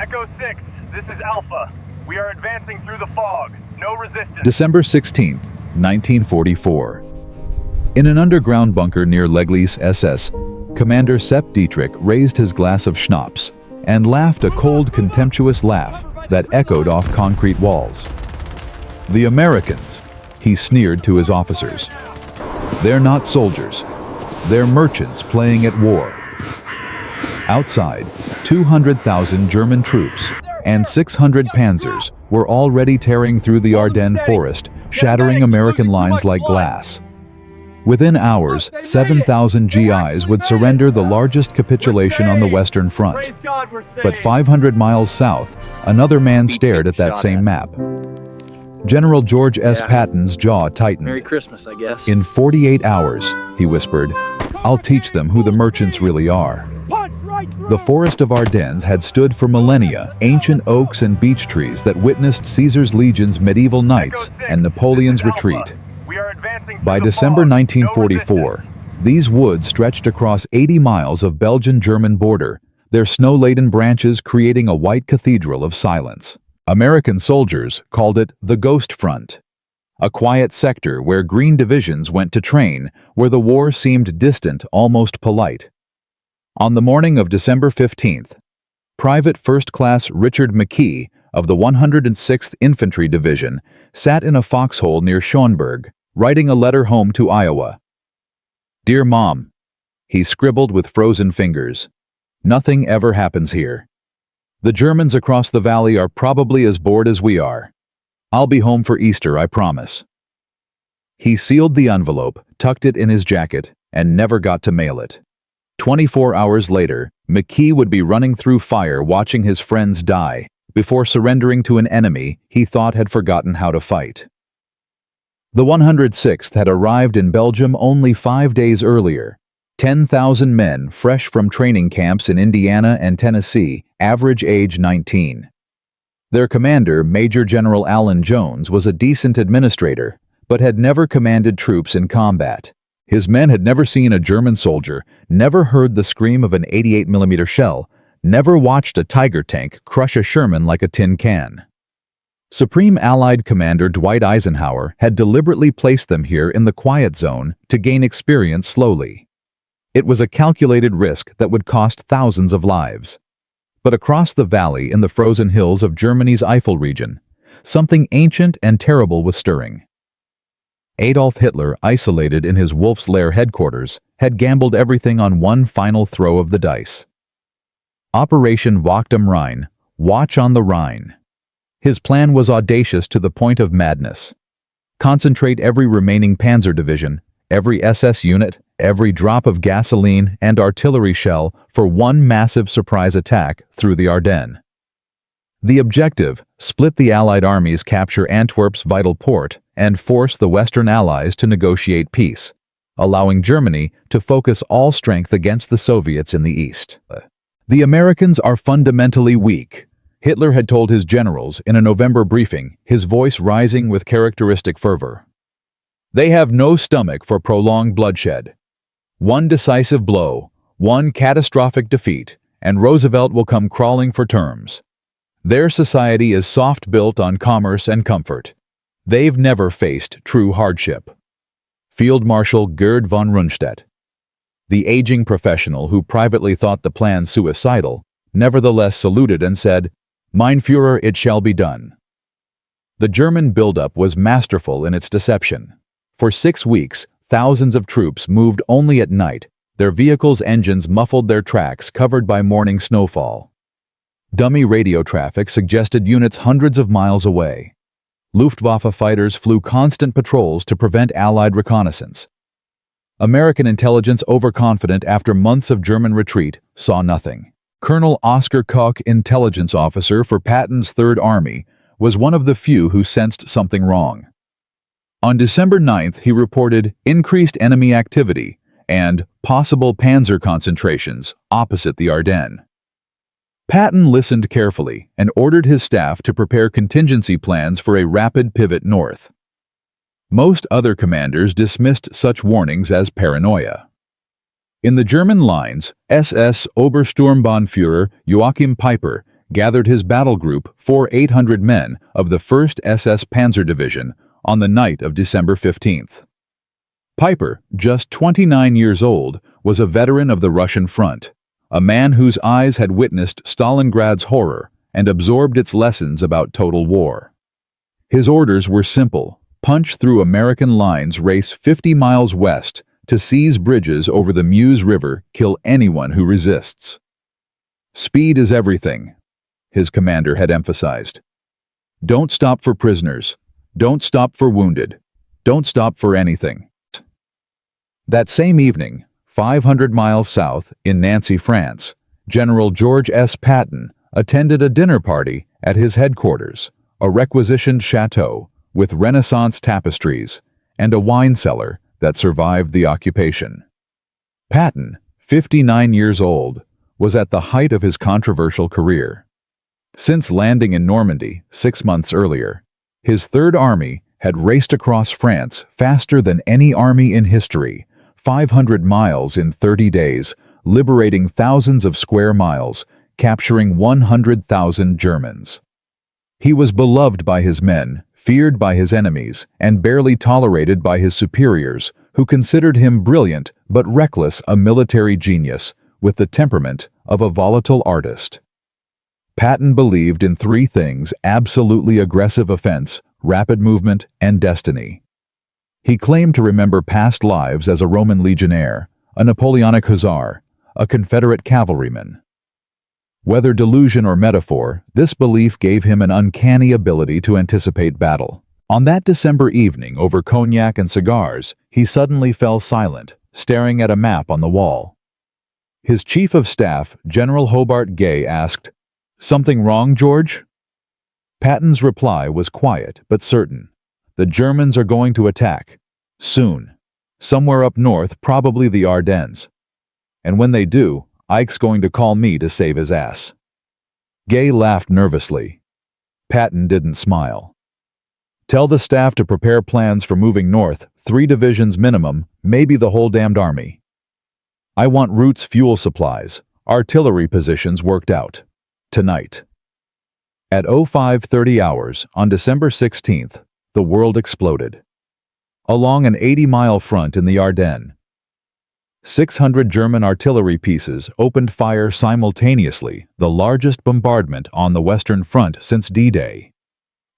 Echo 6, this is Alpha. We are advancing through the fog. No resistance. December 16th, 1944. In an underground bunker near Leglis SS, Commander Sepp Dietrich raised his glass of schnapps and laughed a cold, contemptuous laugh that echoed off concrete walls. "The Americans," he sneered to his officers. "They're not soldiers. They're merchants playing at war." Outside, 200,000 German troops and 600 panzers were already tearing through the Ardennes forest, shattering American lines like glass. Within hours, 7,000 GIs would surrender, the largest capitulation on the Western Front. But 500 miles south, another man stared at that same map. General George S. Patton's jaw tightened. Merry Christmas, I guess. "In 48 hours, he whispered, "I'll teach them who the merchants really are." The forest of Ardennes had stood for millennia, ancient oaks and beech trees that witnessed Caesar's legions' medieval nights and Napoleon's retreat. By December 1944, these woods stretched across 80 miles of Belgian-German border, their snow-laden branches creating a white cathedral of silence. American soldiers called it the Ghost Front, a quiet sector where green divisions went to train, where the war seemed distant, almost polite. On the morning of December 15th, Private First Class Richard McKee of the 106th Infantry Division sat in a foxhole near Schonberg, writing a letter home to Iowa. "Dear Mom," he scribbled with frozen fingers, "nothing ever happens here. The Germans across the valley are probably as bored as we are. I'll be home for Easter, I promise." He sealed the envelope, tucked it in his jacket, and never got to mail it. 24 hours later, McKee would be running through fire watching his friends die, before surrendering to an enemy he thought had forgotten how to fight. The 106th had arrived in Belgium only 5 days earlier. 10,000 men fresh from training camps in Indiana and Tennessee, average age 19. Their commander, Major General Alan Jones, was a decent administrator, but had never commanded troops in combat. His men had never seen a German soldier, never heard the scream of an 88mm shell, never watched a Tiger tank crush a Sherman like a tin can. Supreme Allied Commander Dwight Eisenhower had deliberately placed them here in the quiet zone to gain experience slowly. It was a calculated risk that would cost thousands of lives. But across the valley in the frozen hills of Germany's Eifel region, something ancient and terrible was stirring. Adolf Hitler, isolated in his Wolf's Lair headquarters, had gambled everything on one final throw of the dice. Operation Wacht am Rhein, Watch on the Rhine. His plan was audacious to the point of madness. Concentrate every remaining panzer division, every SS unit, every drop of gasoline and artillery shell for one massive surprise attack through the Ardennes. The objective: split the Allied armies, capture Antwerp's vital port, and force the Western Allies to negotiate peace, allowing Germany to focus all strength against the Soviets in the East. "The Americans are fundamentally weak," Hitler had told his generals in a November briefing, his voice rising with characteristic fervor. "They have no stomach for prolonged bloodshed. One decisive blow, one catastrophic defeat, and Roosevelt will come crawling for terms. Their society is soft-built on commerce and comfort. They've never faced true hardship." Field Marshal Gerd von Rundstedt, the aging professional who privately thought the plan suicidal, nevertheless saluted and said, "Mein Führer, it shall be done." The German buildup was masterful in its deception. For 6 weeks, thousands of troops moved only at night, their vehicles' engines muffled their tracks covered by morning snowfall. Dummy radio traffic suggested units hundreds of miles away. Luftwaffe fighters flew constant patrols to prevent Allied reconnaissance. American intelligence, overconfident after months of German retreat, saw nothing. Colonel Oscar Koch, intelligence officer for Patton's Third Army, was one of the few who sensed something wrong. On December 9th, he reported increased enemy activity and possible panzer concentrations opposite the Ardennes. Patton listened carefully and ordered his staff to prepare contingency plans for a rapid pivot north. Most other commanders dismissed such warnings as paranoia. In the German lines, SS Obersturmbannführer Joachim Peiper gathered his battle group, 800 men of the 1st SS Panzer Division, on the night of December 15th. Peiper, just 29 years old, was a veteran of the Russian front, a man whose eyes had witnessed Stalingrad's horror and absorbed its lessons about total war. His orders were simple: punch through American lines, race 50 miles west to seize bridges over the Meuse River, kill anyone who resists. Speed is everything, his commander had emphasized. Don't stop for prisoners. Don't stop for wounded. Don't stop for anything. That same evening, 500 miles south in Nancy, France, General George S. Patton attended a dinner party at his headquarters, a requisitioned chateau with Renaissance tapestries and a wine cellar that survived the occupation. Patton, 59 years old, was at the height of his controversial career. Since landing in Normandy 6 months earlier, his Third Army had raced across France faster than any army in history, 500 miles in 30 days, liberating thousands of square miles, capturing 100,000 Germans. He was beloved by his men, feared by his enemies, and barely tolerated by his superiors, who considered him brilliant but reckless, a military genius with the temperament of a volatile artist. Patton believed in 3 things: absolutely aggressive offense, rapid movement, and destiny. He claimed to remember past lives as a Roman legionnaire, a Napoleonic hussar, a Confederate cavalryman. Whether delusion or metaphor, this belief gave him an uncanny ability to anticipate battle. On that December evening, over cognac and cigars, he suddenly fell silent, staring at a map on the wall. His chief of staff, General Hobart Gay, asked, "Something wrong, George?" Patton's reply was quiet but certain. "The Germans are going to attack. Soon. Somewhere up north, probably the Ardennes. And when they do, Ike's going to call me to save his ass." Gay laughed nervously. Patton didn't smile. "Tell the staff to prepare plans for moving north, 3 divisions minimum, maybe the whole damned army. I want routes, fuel supplies, artillery positions worked out. Tonight." At 05:30 hours on December 16th, the world exploded. Along an 80-mile front in the Ardennes, 600 German artillery pieces opened fire simultaneously, the largest bombardment on the Western Front since D-Day.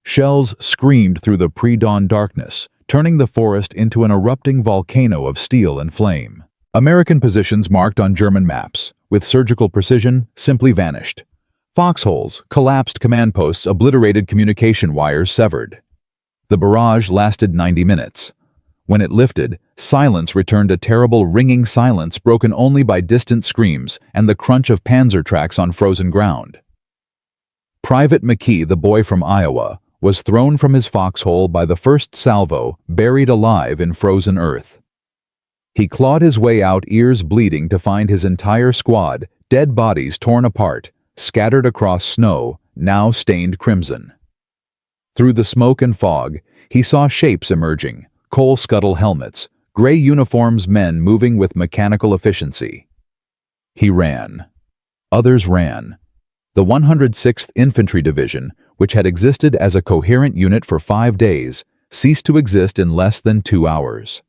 Shells screamed through the pre-dawn darkness, turning the forest into an erupting volcano of steel and flame. American positions marked on German maps, with surgical precision, simply vanished. Foxholes, collapsed command posts, obliterated communication wires severed. The barrage lasted 90 minutes. When it lifted, silence returned, a terrible ringing silence broken only by distant screams and the crunch of panzer tracks on frozen ground. Private McKee, the boy from Iowa, was thrown from his foxhole by the first salvo, buried alive in frozen earth. He clawed his way out, ears bleeding, to find his entire squad, dead bodies torn apart, scattered across snow, now stained crimson. Through the smoke and fog, he saw shapes emerging, coal scuttle helmets, gray uniforms, men moving with mechanical efficiency. He ran. Others ran. The 106th Infantry Division, which had existed as a coherent unit for 5 days, ceased to exist in less than 2 hours.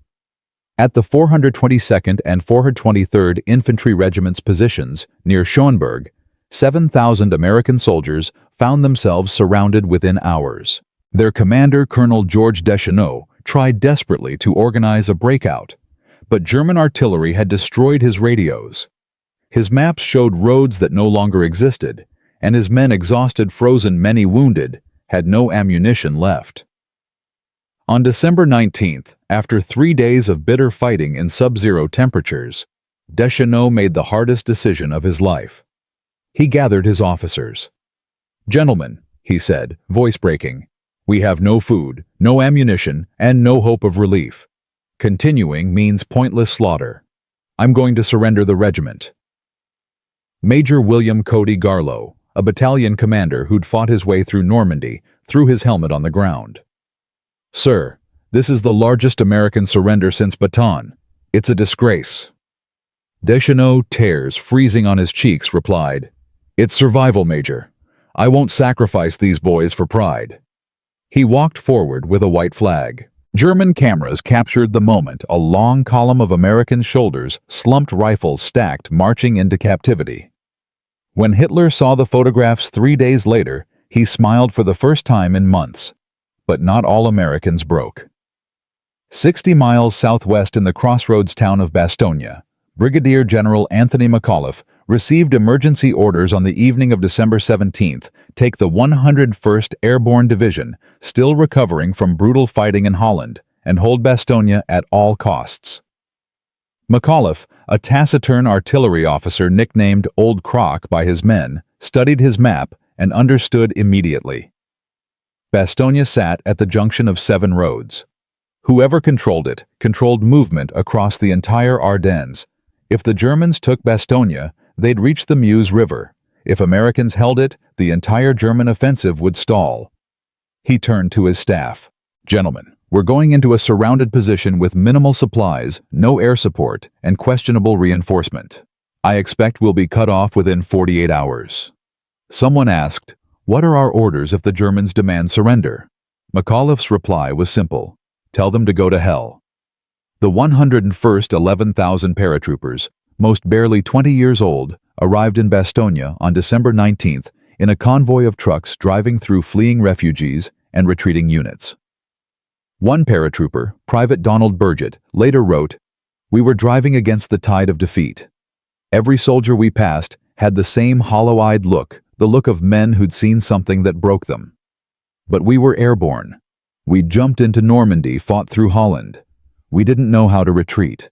At the 422nd and 423rd Infantry Regiment's positions near Schönberg, 7,000 American soldiers found themselves surrounded within hours. Their commander, Colonel George Deschenaux, tried desperately to organize a breakout, but German artillery had destroyed his radios. His maps showed roads that no longer existed, and his men, exhausted, frozen, many wounded, had no ammunition left. On December 19th, after 3 days of bitter fighting in sub-zero temperatures, Deschenaux made the hardest decision of his life. He gathered his officers. "Gentlemen," he said, voice breaking, "we have no food, no ammunition, and no hope of relief. Continuing means pointless slaughter. I'm going to surrender the regiment." Major William Cody Garlow, a battalion commander who'd fought his way through Normandy, threw his helmet on the ground. "Sir, this is the largest American surrender since Bastogne. It's a disgrace." Deschenaux, tears freezing on his cheeks, replied, "It's survival, Major. I won't sacrifice these boys for pride." He walked forward with a white flag. German cameras captured the moment a long column of American shoulders, slumped rifles stacked, marching into captivity. When Hitler saw the photographs 3 days later, he smiled for the first time in months. But not all Americans broke. 60 miles southwest in the crossroads town of Bastogne, Brigadier General Anthony McAuliffe received emergency orders on the evening of December 17th, take the 101st Airborne Division, still recovering from brutal fighting in Holland, and hold Bastogne at all costs. McAuliffe, a taciturn artillery officer nicknamed Old Croc by his men, studied his map and understood immediately. Bastogne sat at the junction of 7 roads. Whoever controlled it controlled movement across the entire Ardennes. If the Germans took Bastogne, they'd reach the Meuse River. If Americans held it, the entire German offensive would stall. He turned to his staff. "Gentlemen, we're going into a surrounded position with minimal supplies, no air support, and questionable reinforcement. I expect we'll be cut off within 48 hours." Someone asked, "What are our orders if the Germans demand surrender?" McAuliffe's reply was simple: "Tell them to go to hell." The 101st 11,000 paratroopers, most barely 20 years old, arrived in Bastogne on December 19th in a convoy of trucks driving through fleeing refugees and retreating units. One paratrooper, Private Donald Bulge, later wrote, "We were driving against the tide of defeat. Every soldier we passed had the same hollow-eyed look, the look of men who'd seen something that broke them. But we were airborne. We jumped into Normandy, fought through Holland. We didn't know how to retreat."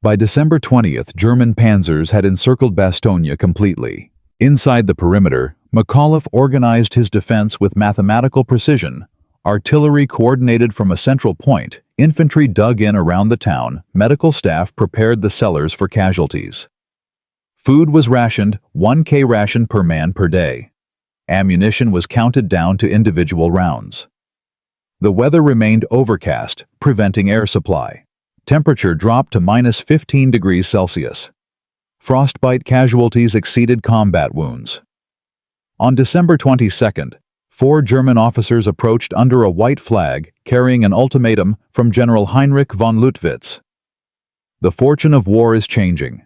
By December 20th, German panzers had encircled Bastogne completely. Inside the perimeter, McAuliffe organized his defense with mathematical precision. Artillery coordinated from a central point, infantry dug in around the town, medical staff prepared the cellars for casualties. Food was rationed, 1K ration per man per day. Ammunition was counted down to individual rounds. The weather remained overcast, preventing air supply. Temperature dropped to -15 degrees Celsius. Frostbite casualties exceeded combat wounds. On December 22nd, 4 German officers approached under a white flag, carrying an ultimatum from General Heinrich von Luttwitz. "The fortune of war is changing.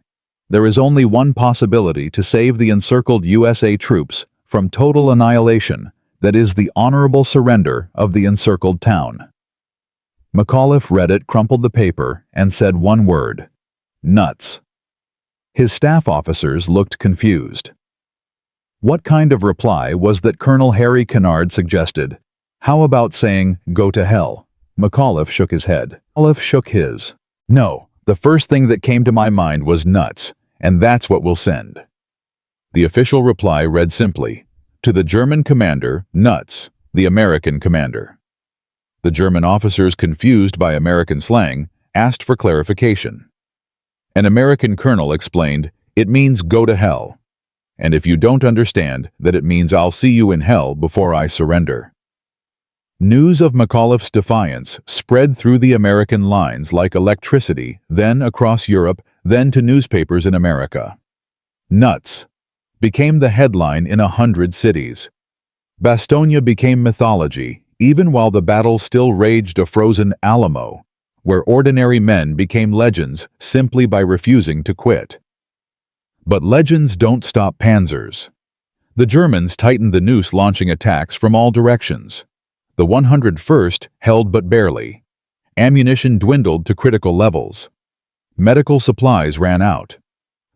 There is only one possibility to save the encircled USA troops from total annihilation, that is the honorable surrender of the encircled town." McAuliffe read it, crumpled the paper, and said one word: "Nuts." His staff officers looked confused. What kind of reply was that Colonel Harry Kennard suggested? "How about saying, 'Go to hell'?" McAuliffe shook his head. McAuliffe shook his. "No, the first thing that came to my mind was nuts, and that's what we'll send." The official reply read simply, "To the German commander, nuts, the American commander." The German officers, confused by American slang, asked for clarification. An American colonel explained, "It means go to hell. And if you don't understand, that it means I'll see you in hell before I surrender." News of McAuliffe's defiance spread through the American lines like electricity, then across Europe, then to newspapers in America. "Nuts" became the headline in 100 cities. Bastogne became mythology, even while the battle still raged, a frozen Alamo, where ordinary men became legends simply by refusing to quit. But legends don't stop panzers. The Germans tightened the noose, launching attacks from all directions. The 101st held but barely. Ammunition dwindled to critical levels. Medical supplies ran out.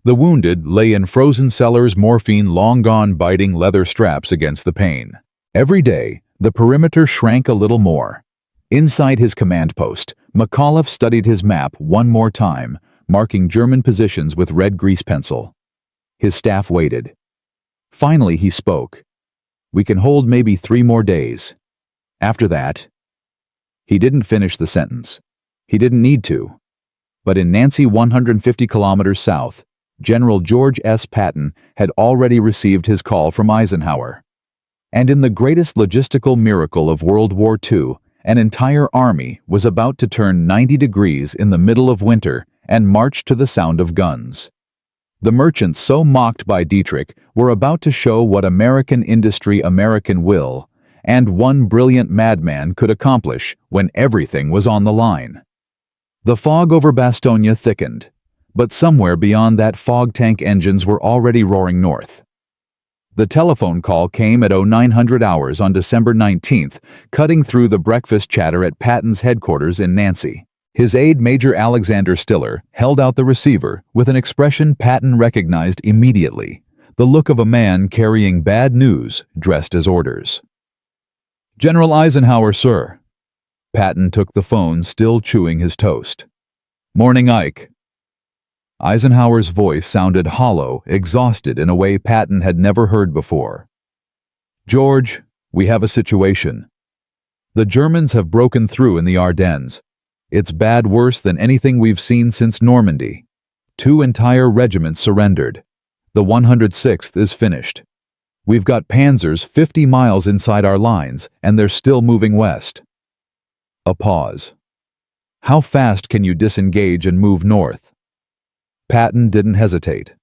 The wounded lay in frozen cellars, morphine long gone, biting leather straps against the pain. Every day, the perimeter shrank a little more. Inside his command post, McAuliffe studied his map one more time, marking German positions with red grease pencil. His staff waited. Finally, he spoke. "We can hold maybe 3 more days. After that..." He didn't finish the sentence. He didn't need to. But in Nancy, 150 kilometers south, General George S. Patton had already received his call from Eisenhower. And in the greatest logistical miracle of World War II, an entire army was about to turn 90 degrees in the middle of winter and march to the sound of guns. The merchants so mocked by Dietrich were about to show what American industry, American will, and one brilliant madman could accomplish when everything was on the line. The fog over Bastogne thickened, but somewhere beyond that fog tank engines were already roaring north. The telephone call came at 0900 hours on December 19th, cutting through the breakfast chatter at Patton's headquarters in Nancy. His aide, Major Alexander Stiller, held out the receiver with an expression Patton recognized immediately, the look of a man carrying bad news dressed as orders. "General Eisenhower, sir." Patton took the phone, still chewing his toast. "Morning, Ike." Eisenhower's voice sounded hollow, exhausted in a way Patton had never heard before. "George, we have a situation. The Germans have broken through in the Ardennes. It's bad, worse than anything we've seen since Normandy. 2 entire regiments surrendered. The 106th is finished. We've got panzers 50 miles inside our lines, and they're still moving west." A pause. "How fast can you disengage and move north?" Patton didn't hesitate.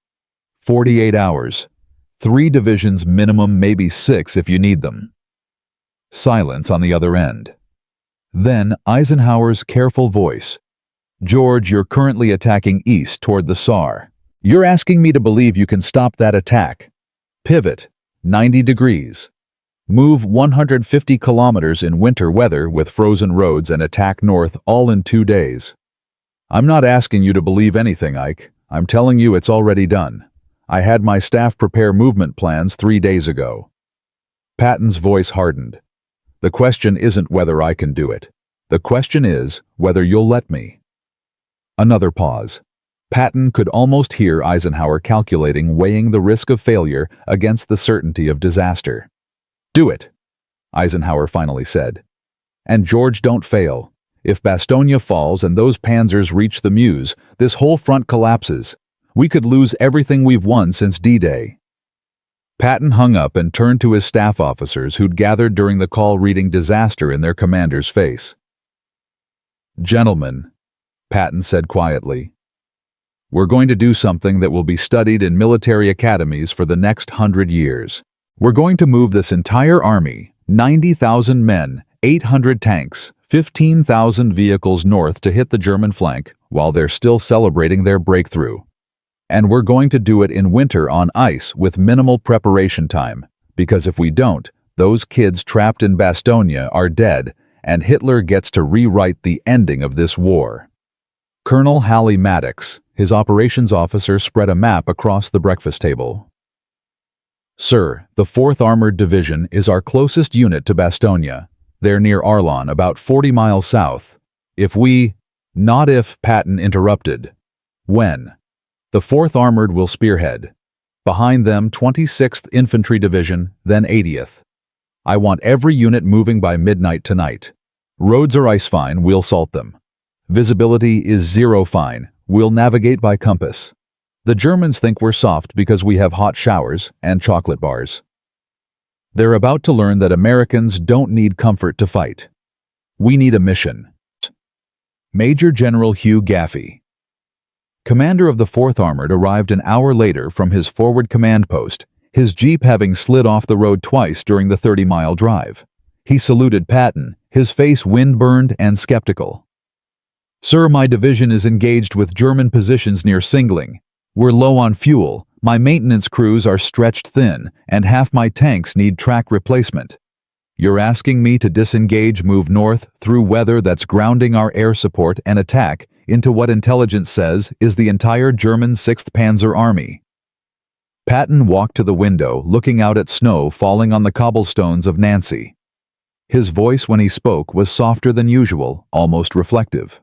48 hours. 3 divisions minimum, maybe 6 if you need them. Silence on the other end. Then Eisenhower's careful voice. "George, you're currently attacking east toward the Saar. You're asking me to believe you can stop that attack. Pivot, 90 degrees. Move 150 kilometers in winter weather with frozen roads and attack north all in 2 days. I'm not asking you to believe anything, Ike. I'm telling you it's already done. I had my staff prepare movement plans 3 days ago." Patton's voice hardened. "The question isn't whether I can do it. The question is whether you'll let me." Another pause. Patton could almost hear Eisenhower calculating, weighing the risk of failure against the certainty of disaster. "Do it," Eisenhower finally said. "And George, don't fail. If Bastogne falls and those panzers reach the Meuse, this whole front collapses. We could lose everything we've won since D-Day." Patton hung up and turned to his staff officers who'd gathered during the call, reading disaster in their commander's face. "Gentlemen," Patton said quietly, "we're going to do something that will be studied in military academies for the next 100 years. We're going to move this entire army, 90,000 men, 800 tanks, 15,000 vehicles north to hit the German flank while they're still celebrating their breakthrough. And we're going to do it in winter on ice with minimal preparation time, because if we don't, those kids trapped in Bastogne are dead, and Hitler gets to rewrite the ending of this war." Colonel Halley Maddox, his operations officer, spread a map across the breakfast table. "Sir, the 4th Armored Division is our closest unit to Bastogne. They're near Ardennes, about 40 miles south. Not if," Patton interrupted. "When? The 4th Armored will spearhead. Behind them, 26th Infantry Division, then 80th. I want every unit moving by midnight tonight. Roads are ice fine, we'll salt them. Visibility is 0 fine, we'll navigate by compass. The Germans think we're soft because we have hot showers and chocolate bars. They're about to learn that Americans don't need comfort to fight. We need a mission." Major General Hugh Gaffey, commander of the 4th Armored, arrived an hour later from his forward command post, his jeep having slid off the road twice during the 30-mile drive. He saluted Patton, his face wind-burned and skeptical. "Sir, my division is engaged with German positions near Singling. We're low on fuel, my maintenance crews are stretched thin, and half my tanks need track replacement. You're asking me to disengage, move north through weather that's grounding our air support, and attack into what intelligence says is the entire German 6th Panzer Army." Patton walked to the window, looking out at snow falling on the cobblestones of Nancy. His voice when he spoke was softer than usual, almost reflective.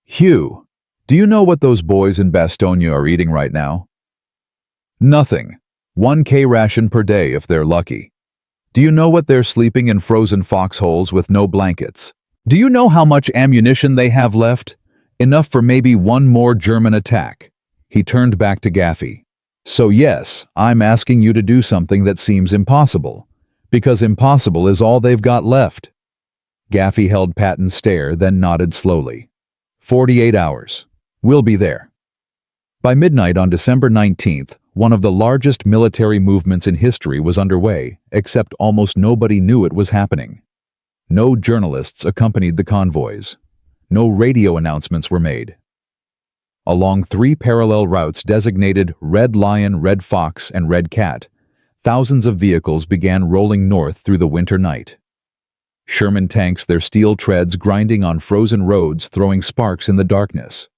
"Hugh, do you know what those boys in Bastogne are eating right now? Nothing. 1K ration per day if they're lucky. Do you know what they're sleeping in frozen foxholes with no blankets? Do you know how much ammunition they have left? Enough for maybe one more German attack." He turned back to Gaffey. "So yes, I'm asking you to do something that seems impossible, because impossible is all they've got left." Gaffey held Patton's stare, then nodded slowly. 48 hours. We'll be there." By midnight on December 19th, one of the largest military movements in history was underway, except almost nobody knew it was happening. No journalists accompanied the convoys. No radio announcements were made. Along 3 parallel routes designated Red Lion, Red Fox, and Red Cat, thousands of vehicles began rolling north through the winter night. Sherman tanks, their steel treads grinding on frozen roads, throwing sparks in the darkness.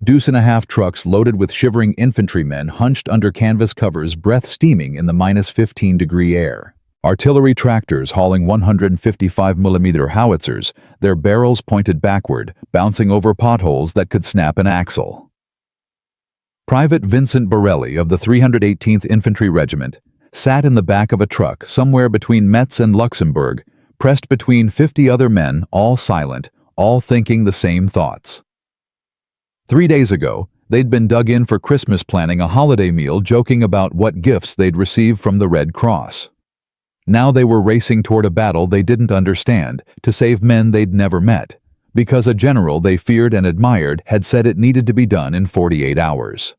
Deuce-and-a-half trucks loaded with shivering infantrymen hunched under canvas covers, breath steaming in the -15-degree air. Artillery tractors hauling 155mm howitzers, their barrels pointed backward, bouncing over potholes that could snap an axle. Private Vincent Borelli of the 318th Infantry Regiment sat in the back of a truck somewhere between Metz and Luxembourg, pressed between 50 other men, all silent, all thinking the same thoughts. 3 days ago, they'd been dug in for Christmas planning a holiday meal, joking about what gifts they'd receive from the Red Cross. Now they were racing toward a battle they didn't understand, to save men they'd never met, because a general they feared and admired had said it needed to be done in 48 hours.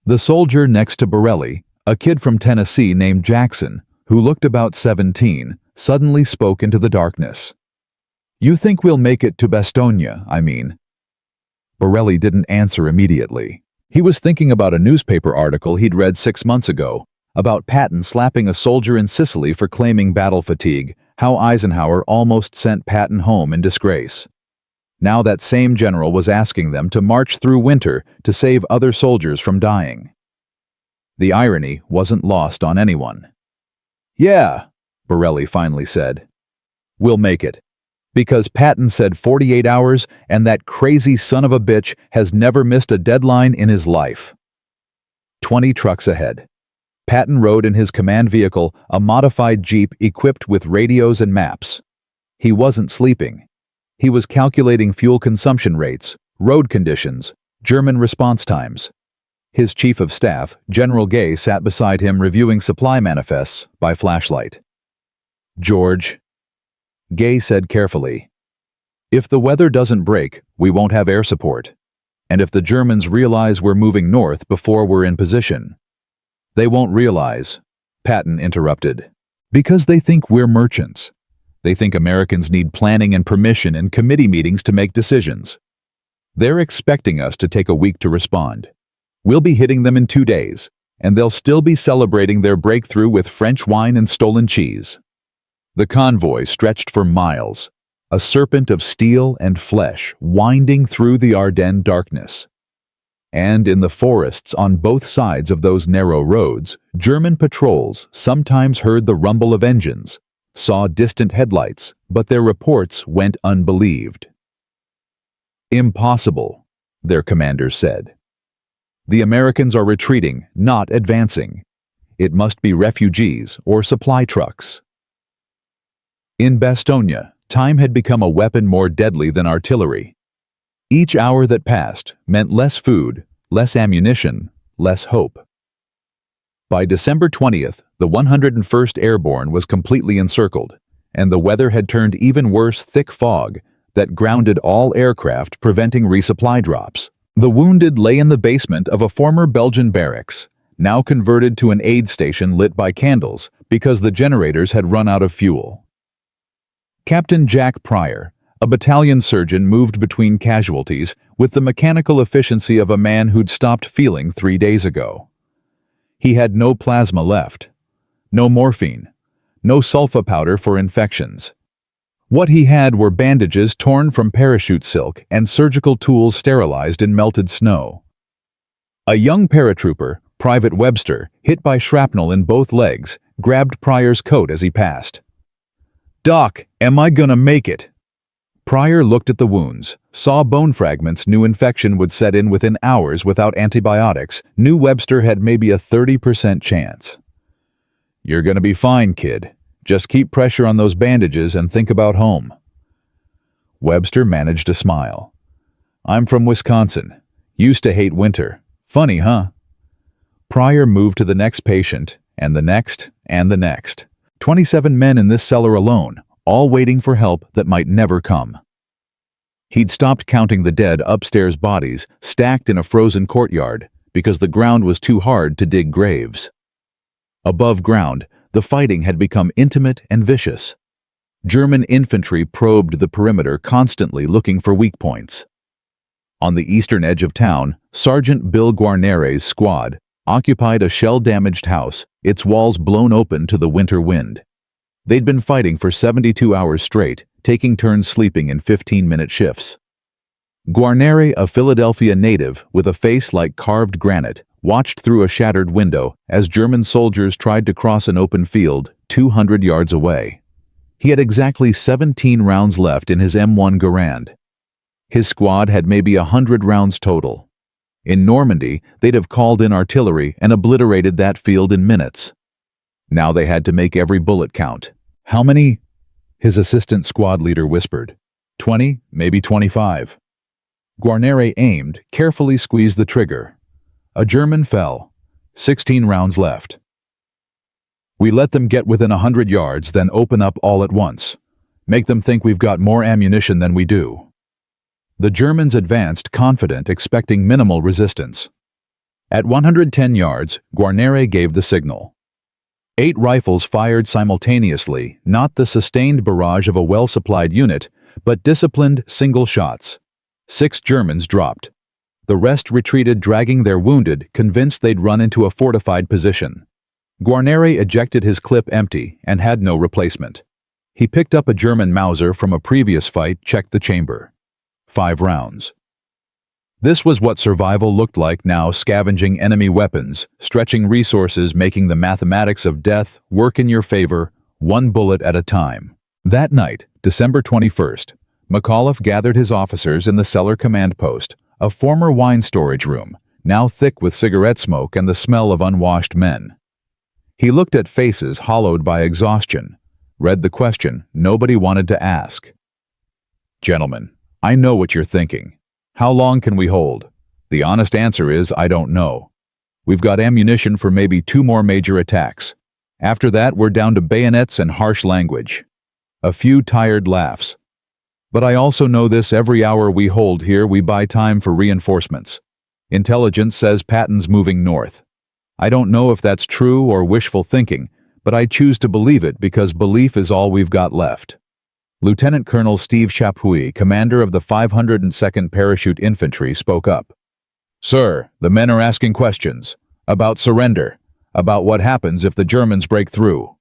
The soldier next to Borelli, a kid from Tennessee named Jackson, who looked about 17, suddenly spoke into the darkness. "You think we'll make it to Bastogne, I mean?" Borelli didn't answer immediately. He was thinking about a newspaper article he'd read 6 months ago, about Patton slapping a soldier in Sicily for claiming battle fatigue, how Eisenhower almost sent Patton home in disgrace. Now that same general was asking them to march through winter to save other soldiers from dying. The irony wasn't lost on anyone. "Yeah," Borelli finally said. "We'll make it. Because Patton said 48 hours, and that crazy son of a bitch has never missed a deadline in his life." 20 trucks ahead. Patton rode in his command vehicle, a modified jeep equipped with radios and maps. He wasn't sleeping. He was calculating fuel consumption rates, road conditions, German response times. His chief of staff, General Gay, sat beside him reviewing supply manifests by flashlight. "George," Gay said carefully, "if the weather doesn't break, we won't have air support. And if the Germans realize we're moving north before we're in position—" "They won't realize," Patton interrupted, "because they think we're merchants. They think Americans need planning and permission and committee meetings to make decisions. They're expecting us to take a week to respond. We'll be hitting them in 2 days, and they'll still be celebrating their breakthrough with French wine and stolen cheese." The convoy stretched for miles, a serpent of steel and flesh winding through the Ardennes darkness. And in the forests on both sides of those narrow roads, German patrols sometimes heard the rumble of engines, saw distant headlights, but their reports went unbelieved. "Impossible," their commanders said. "The Americans are retreating, not advancing. It must be refugees or supply trucks." In Bastogne, time had become a weapon more deadly than artillery. Each hour that passed meant less food, less ammunition, less hope. By December 20th, the 101st Airborne was completely encircled, and the weather had turned even worse: thick fog that grounded all aircraft, preventing resupply drops. The wounded lay in the basement of a former Belgian barracks, now converted to an aid station lit by candles because the generators had run out of fuel. Captain Jack Pryor, a battalion surgeon, moved between casualties with the mechanical efficiency of a man who'd stopped feeling 3 days ago. He had no plasma left, no morphine, no sulfa powder for infections. What he had were bandages torn from parachute silk and surgical tools sterilized in melted snow. A young paratrooper, Private Webster, hit by shrapnel in both legs, grabbed Pryor's coat as he passed. "Doc, am I gonna make it?" Pryor looked at the wounds, saw bone fragments, knew infection would set in within hours without antibiotics, knew Webster had maybe a 30% chance. "You're gonna be fine, kid. Just keep pressure on those bandages and think about home." Webster managed a smile. "I'm from Wisconsin. Used to hate winter. Funny, huh?" Pryor moved to the next patient, and the next, and the next. 27 men in this cellar alone, all waiting for help that might never come. He'd stopped counting the dead upstairs bodies stacked in a frozen courtyard because the ground was too hard to dig graves. Above ground, the fighting had become intimate and vicious. German infantry probed the perimeter constantly looking for weak points. On the eastern edge of town, Sergeant Bill Guarnere's squad occupied a shell-damaged house, its walls blown open to the winter wind. They'd been fighting for 72 hours straight, taking turns sleeping in 15-minute shifts. Guarnere, a Philadelphia native with a face like carved granite, watched through a shattered window as German soldiers tried to cross an open field 200 yards away. He had exactly 17 rounds left in his M1 Garand. His squad had maybe 100 rounds total. In Normandy, they'd have called in artillery and obliterated that field in minutes. Now they had to make every bullet count. "How many?" his assistant squad leader whispered. 20, maybe 25. Guarnere aimed, carefully squeezed the trigger. A German fell. 16 rounds left. "We let them get within 100 yards, then open up all at once. Make them think we've got more ammunition than we do." The Germans advanced confident, expecting minimal resistance. At 110 yards, Guarnere gave the signal. 8 rifles fired simultaneously, not the sustained barrage of a well-supplied unit, but disciplined single shots. 6 Germans dropped. The rest retreated, dragging their wounded, convinced they'd run into a fortified position. Guarnere ejected his clip empty and had no replacement. He picked up a German Mauser from a previous fight, checked the chamber. 5 rounds. This was what survival looked like now, scavenging enemy weapons, stretching resources, making the mathematics of death work in your favor, one bullet at a time. That night, December 21st, McAuliffe gathered his officers in the cellar command post, a former wine storage room, now thick with cigarette smoke and the smell of unwashed men. He looked at faces hollowed by exhaustion, read the question nobody wanted to ask. "Gentlemen, I know what you're thinking. How long can we hold? The honest answer is, I don't know. We've got ammunition for maybe 2 more major attacks. After that, we're down to bayonets and harsh language." A few tired laughs. "But I also know this: every hour we hold here, we buy time for reinforcements. Intelligence says Patton's moving north. I don't know if that's true or wishful thinking, but I choose to believe it because belief is all we've got left." Lieutenant Colonel Steve Chapuis, commander of the 502nd Parachute Infantry, spoke up. "Sir, the men are asking questions. About surrender. About what happens if the Germans break through."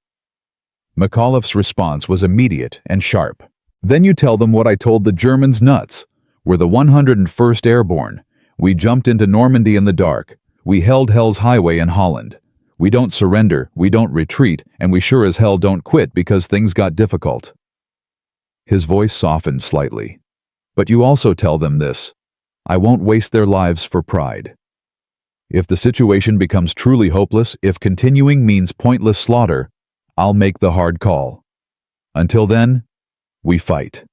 McAuliffe's response was immediate and sharp. "Then you tell them what I told the Germans nuts. We're the 101st Airborne. We jumped into Normandy in the dark. We held Hell's Highway in Holland. We don't surrender, we don't retreat, and we sure as hell don't quit because things got difficult." His voice softened slightly. "But you also tell them this: I won't waste their lives for pride. If the situation becomes truly hopeless, if continuing means pointless slaughter, I'll make the hard call. Until then, we fight."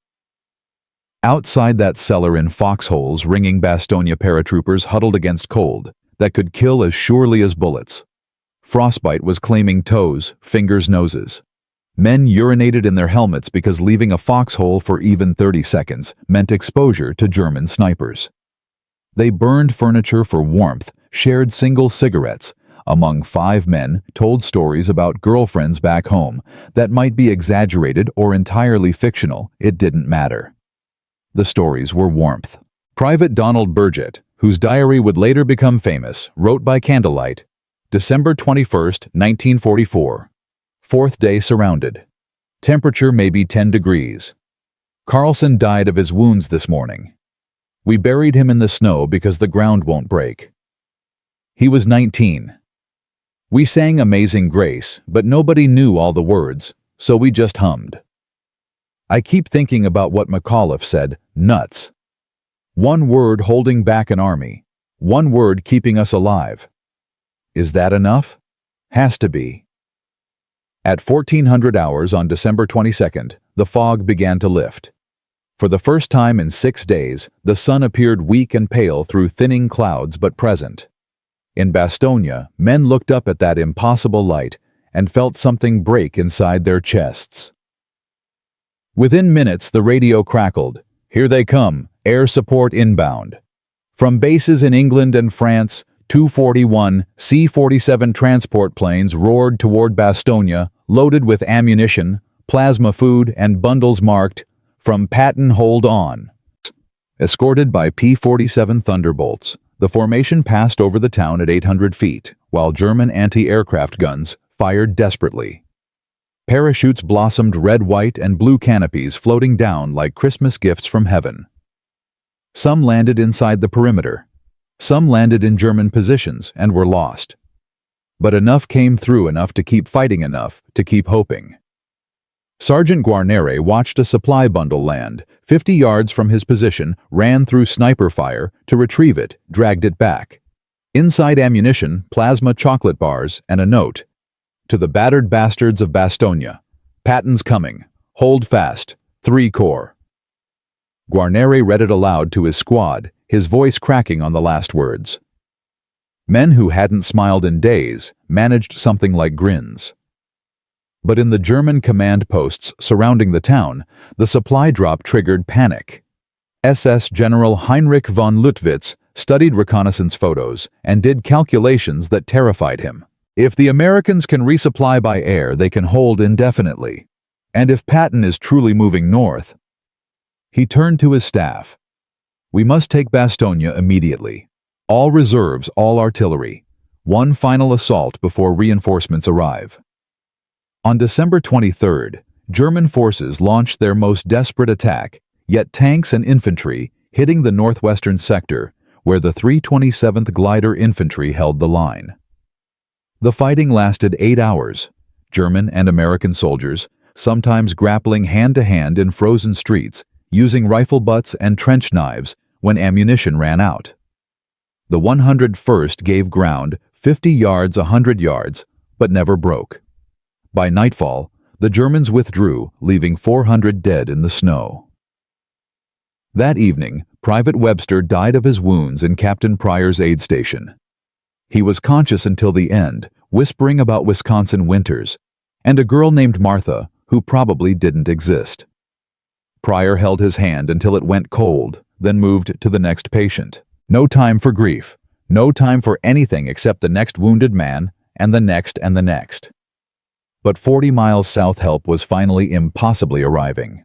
Outside that cellar in foxholes, ringing Bastogne paratroopers huddled against cold that could kill as surely as bullets. Frostbite was claiming toes, fingers, noses. Men urinated in their helmets because leaving a foxhole for even 30 seconds meant exposure to German snipers. They burned furniture for warmth, shared single cigarettes. Among 5 men, told stories about girlfriends back home that might be exaggerated or entirely fictional. It didn't matter. The stories were warmth. Private Donald Burgett, whose diary would later become famous, wrote by candlelight, December 21st, 1944. 4th day surrounded. Temperature maybe 10 degrees. Carlson died of his wounds this morning. We buried him in the snow because the ground won't break. He was 19. We sang Amazing Grace, but nobody knew all the words, so we just hummed. I keep thinking about what McAuliffe said, nuts. One word holding back an army. One word keeping us alive. Is that enough? Has to be. At 1400 hours on December 22nd, the fog began to lift. For the first time in 6 days, the sun appeared weak and pale through thinning clouds but present. In Bastogne, men looked up at that impossible light and felt something break inside their chests. Within minutes, the radio crackled. "Here they come. Air support inbound. From bases in England and France, 241 C-47 transport planes roared toward Bastogne, loaded with ammunition, plasma food, and bundles marked, "From Patton, hold on." Escorted by P-47 Thunderbolts, the formation passed over the town at 800 feet, while German anti-aircraft guns fired desperately. Parachutes blossomed red, white, and blue canopies floating down like Christmas gifts from heaven. Some landed inside the perimeter. Some landed in German positions and were lost. But enough came through, enough to keep fighting, enough to keep hoping. Sergeant Guarnere watched a supply bundle land, 50 yards from his position, ran through sniper fire to retrieve it, dragged it back. Inside ammunition, plasma chocolate bars, and a note. "To the battered bastards of Bastogne. Patton's coming. Hold fast. 3 Corps." Guarnere read it aloud to his squad, his voice cracking on the last words. Men who hadn't smiled in days managed something like grins. But in the German command posts surrounding the town, the supply drop triggered panic. SS General Heinrich von Luttwitz studied reconnaissance photos and did calculations that terrified him. If the Americans can resupply by air, they can hold indefinitely. And if Patton is truly moving north... He turned to his staff. "We must take Bastogne immediately. All reserves, all artillery. One final assault before reinforcements arrive." On December 23rd, German forces launched their most desperate attack, yet tanks and infantry hitting the northwestern sector, where the 327th Glider Infantry held the line. The fighting lasted 8 hours. German and American soldiers, sometimes grappling hand-to-hand in frozen streets, using rifle butts and trench knives when ammunition ran out. The 101st gave ground 50 yards, 100 yards, but never broke. By nightfall, the Germans withdrew, leaving 400 dead in the snow. That evening, Private Webster died of his wounds in Captain Pryor's aid station. He was conscious until the end, whispering about Wisconsin winters, and a girl named Martha, who probably didn't exist. Pryor held his hand until it went cold, then moved to the next patient. No time for grief, no time for anything except the next wounded man, and the next and the next. But 40 miles south help was finally impossibly arriving.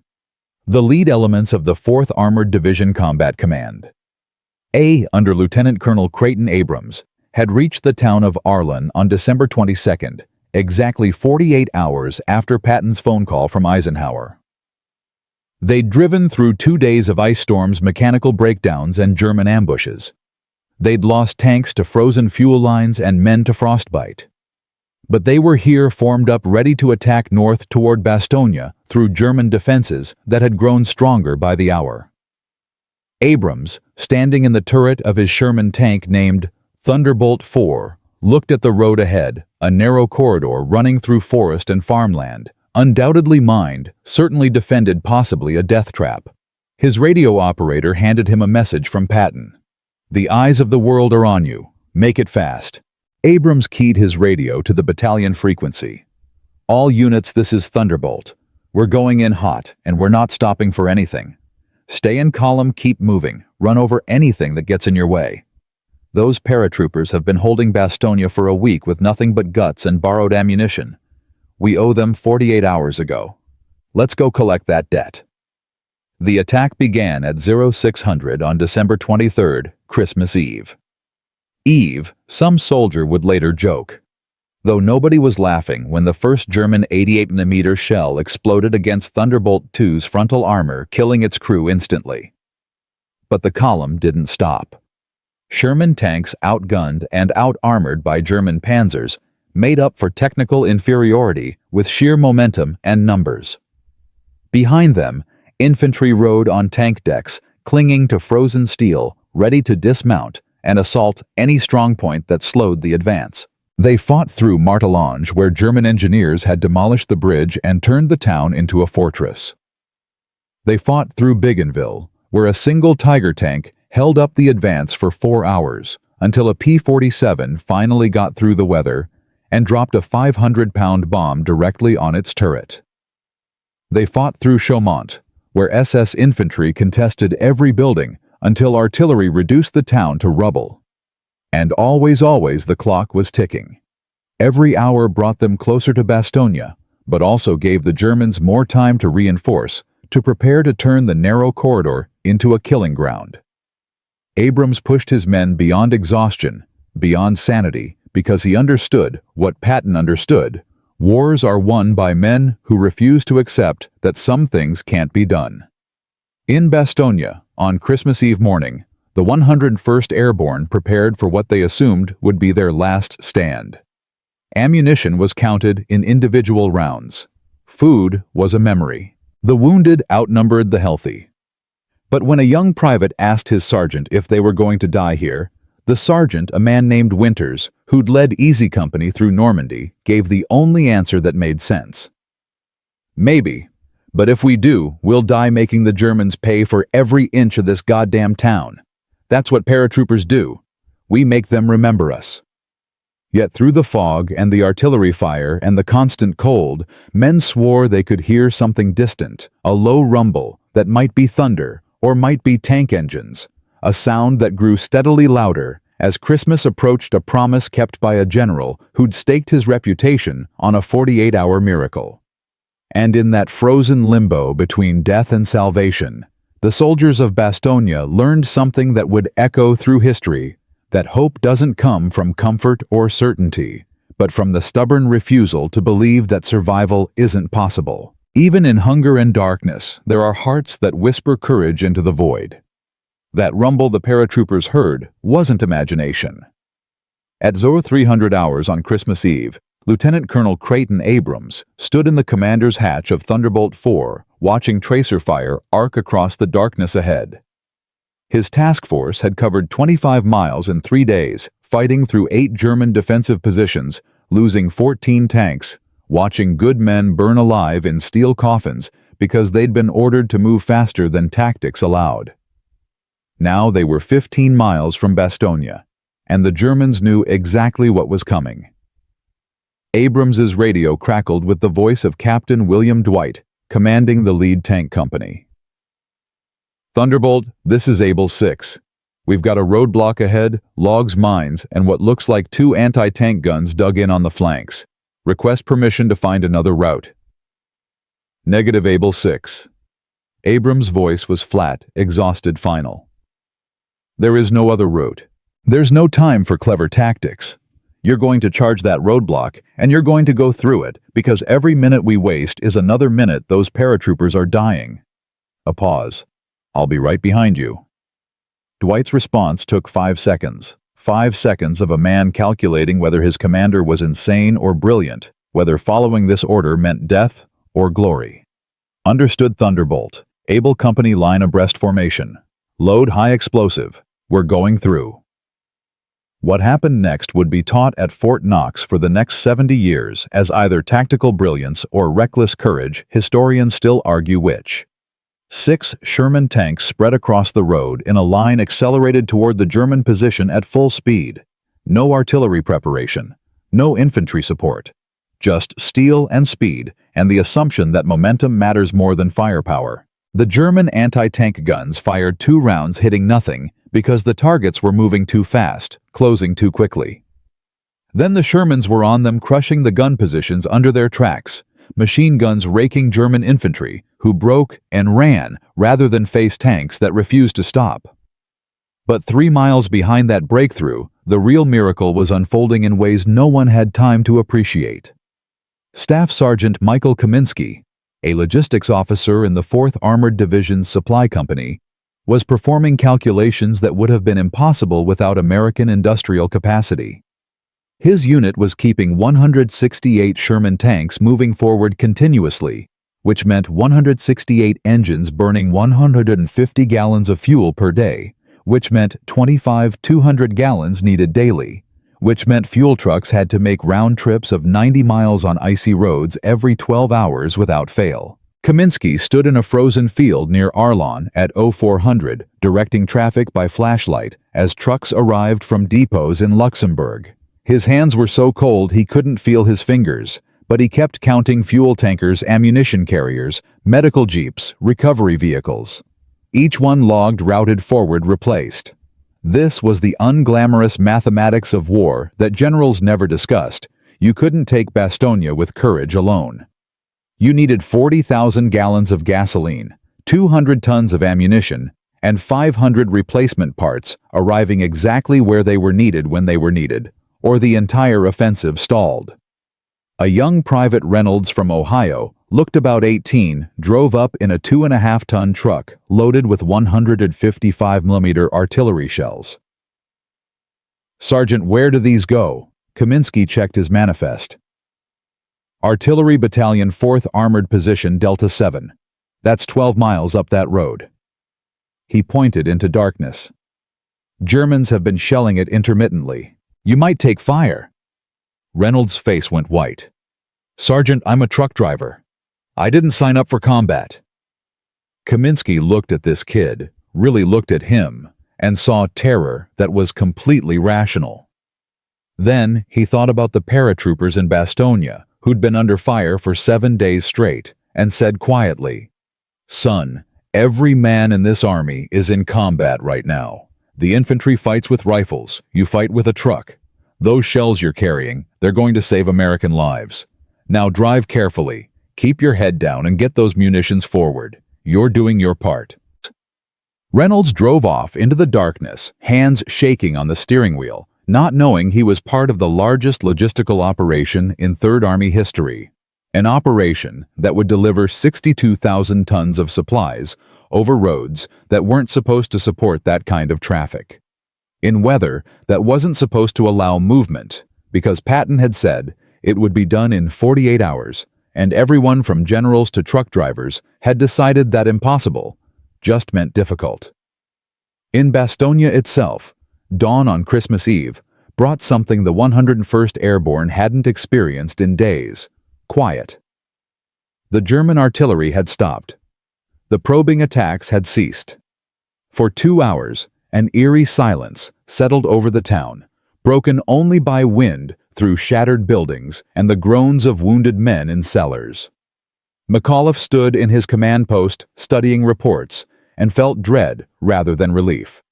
The lead elements of the 4th Armored Division Combat Command, under Lieutenant Colonel Creighton Abrams, had reached the town of Ardennes on December 22nd, exactly 48 hours after Patton's phone call from Eisenhower. They'd driven through 2 days of ice storms, mechanical breakdowns, and German ambushes. They'd lost tanks to frozen fuel lines and men to frostbite. But they were here, formed up, ready to attack north toward Bastogne through German defenses that had grown stronger by the hour. Abrams, standing in the turret of his Sherman tank named Thunderbolt 4, looked at the road ahead, a narrow corridor running through forest and farmland, undoubtedly mined, certainly defended, possibly a death trap. His radio operator handed him a message from Patton. "The eyes of the world are on you. Make it fast." Abrams keyed his radio to the battalion frequency. "All units, this is Thunderbolt. We're going in hot, and we're not stopping for anything. Stay in column, keep moving, run over anything that gets in your way. Those paratroopers have been holding Bastogne for a week with nothing but guts and borrowed ammunition. We owe them 48 hours ago. Let's go collect that debt." The attack began at 0600 on December 23rd, Christmas Eve. Some soldier would later joke. Though nobody was laughing when the first German 88mm shell exploded against Thunderbolt 2's frontal armor, killing its crew instantly. But the column didn't stop. Sherman tanks, outgunned and out-armored by German panzers, made up for technical inferiority with sheer momentum and numbers. Behind them, infantry rode on tank decks, clinging to frozen steel, ready to dismount and assault any strongpoint that slowed the advance. They fought through Martelange, where German engineers had demolished the bridge and turned the town into a fortress. They fought through Bougainville, where a single Tiger tank held up the advance for 4 hours, until a P-47 finally got through the weather and dropped a 500-pound bomb directly on its turret. They fought through Chaumont, where SS infantry contested every building until artillery reduced the town to rubble. And always the clock was ticking. Every hour brought them closer to Bastogne, but also gave the Germans more time to reinforce, to prepare to turn the narrow corridor into a killing ground. Abrams pushed his men beyond exhaustion, beyond sanity, because he understood what Patton understood. Wars are won by men who refuse to accept that some things can't be done. In Bastogne, on Christmas Eve morning, the 101st Airborne prepared for what they assumed would be their last stand. Ammunition was counted in individual rounds. Food was a memory. The wounded outnumbered the healthy. But when a young private asked his sergeant if they were going to die here, the sergeant, a man named Winters, who'd led Easy Company through Normandy, gave the only answer that made sense. Maybe, but if we do, we'll die making the Germans pay for every inch of this goddamn town. That's what paratroopers do. We make them remember us. Yet through the fog and the artillery fire and the constant cold, men swore they could hear something distant, a low rumble that might be thunder or might be tank engines, a sound that grew steadily louder as Christmas approached a promise kept by a general who'd staked his reputation on a 48-hour miracle. And in that frozen limbo between death and salvation, the soldiers of Bastogne learned something that would echo through history, that hope doesn't come from comfort or certainty, but from the stubborn refusal to believe that survival isn't possible. Even in hunger and darkness, there are hearts that whisper courage into the void. That rumble the paratroopers heard wasn't imagination. At 0300 hours on Christmas Eve, Lieutenant Colonel Creighton Abrams stood in the commander's hatch of Thunderbolt 4, watching tracer fire arc across the darkness ahead. His task force had covered 25 miles in 3 days, fighting through 8 German defensive positions, losing 14 tanks, watching good men burn alive in steel coffins because they'd been ordered to move faster than tactics allowed. Now they were 15 miles from Bastogne, and the Germans knew exactly what was coming. Abrams's radio crackled with the voice of Captain William Dwight, commanding the lead tank company. "Thunderbolt, this is Able 6. We've got a roadblock ahead, logs, mines, and what looks like 2 anti-tank guns dug in on the flanks. Request permission to find another route." "Negative, Able 6. Abrams' voice was flat, exhausted, final. "There is no other route. There's no time for clever tactics. You're going to charge that roadblock, and you're going to go through it, because every minute we waste is another minute those paratroopers are dying." A pause. "I'll be right behind you." Dwight's response took 5 seconds. 5 seconds of a man calculating whether his commander was insane or brilliant, whether following this order meant death or glory. "Understood, Thunderbolt. Able Company line abreast formation. Load high explosive. We're going through." What happened next would be taught at Fort Knox for the next 70 years as either tactical brilliance or reckless courage. Historians still argue which. 6 Sherman tanks spread across the road in a line accelerated toward the German position at full speed. No artillery preparation, no infantry support. Just steel and speed, and the assumption that momentum matters more than firepower. The German anti-tank guns fired 2 rounds hitting nothing because the targets were moving too fast, closing too quickly. Then the Shermans were on them, crushing the gun positions under their tracks, machine guns raking German infantry, who broke and ran rather than face tanks that refused to stop. But 3 miles behind that breakthrough, the real miracle was unfolding in ways no one had time to appreciate. Staff Sergeant Michael Kaminsky, a logistics officer in the 4th Armored Division's supply company, was performing calculations that would have been impossible without American industrial capacity. His unit was keeping 168 Sherman tanks moving forward continuously, which meant 168 engines burning 150 gallons of fuel per day, which meant 25 200 gallons needed daily, which meant fuel trucks had to make round trips of 90 miles on icy roads every 12 hours without fail. Kaminsky stood in a frozen field near Ardennes at 0400, directing traffic by flashlight as trucks arrived from depots in Luxembourg. His hands were so cold he couldn't feel his fingers, but he kept counting fuel tankers, ammunition carriers, medical jeeps, recovery vehicles. Each one logged, routed forward, replaced. This was the unglamorous mathematics of war that generals never discussed. You couldn't take Bastogne with courage alone. You needed 40,000 gallons of gasoline, 200 tons of ammunition, and 500 replacement parts arriving exactly where they were needed when they were needed, or the entire offensive stalled. A young Private Reynolds from Ohio, looked about 18, drove up in a 2.5-ton truck loaded with 155mm artillery shells. "Sergeant, where do these go?" Kaminsky checked his manifest. "Artillery Battalion 4th Armored Position Delta 7. That's 12 miles up that road." He pointed into darkness. "Germans have been shelling it intermittently. You might take fire." Reynolds' face went white. "Sergeant, I'm a truck driver. I didn't sign up for combat." Kaminsky looked at this kid, really looked at him, and saw terror that was completely rational. Then he thought about the paratroopers in Bastogne, who'd been under fire for 7 days straight, and said quietly, "Son, every man in this army is in combat right now. The infantry fights with rifles, you fight with a truck. Those shells you're carrying, they're going to save American lives. Now drive carefully, keep your head down and get those munitions forward. You're doing your part." Reynolds drove off into the darkness, hands shaking on the steering wheel, not knowing he was part of the largest logistical operation in Third Army history. An operation that would deliver 62,000 tons of supplies over roads that weren't supposed to support that kind of traffic. In weather that wasn't supposed to allow movement, because Patton had said it would be done in 48 hours, and everyone from generals to truck drivers had decided that impossible just meant difficult. In Bastogne itself, dawn on Christmas Eve brought something the 101st Airborne hadn't experienced in days: quiet. The German artillery had stopped. The probing attacks had ceased. For 2 hours, an eerie silence settled over the town, broken only by wind through shattered buildings and the groans of wounded men in cellars. McAuliffe stood in his command post studying reports and felt dread rather than relief.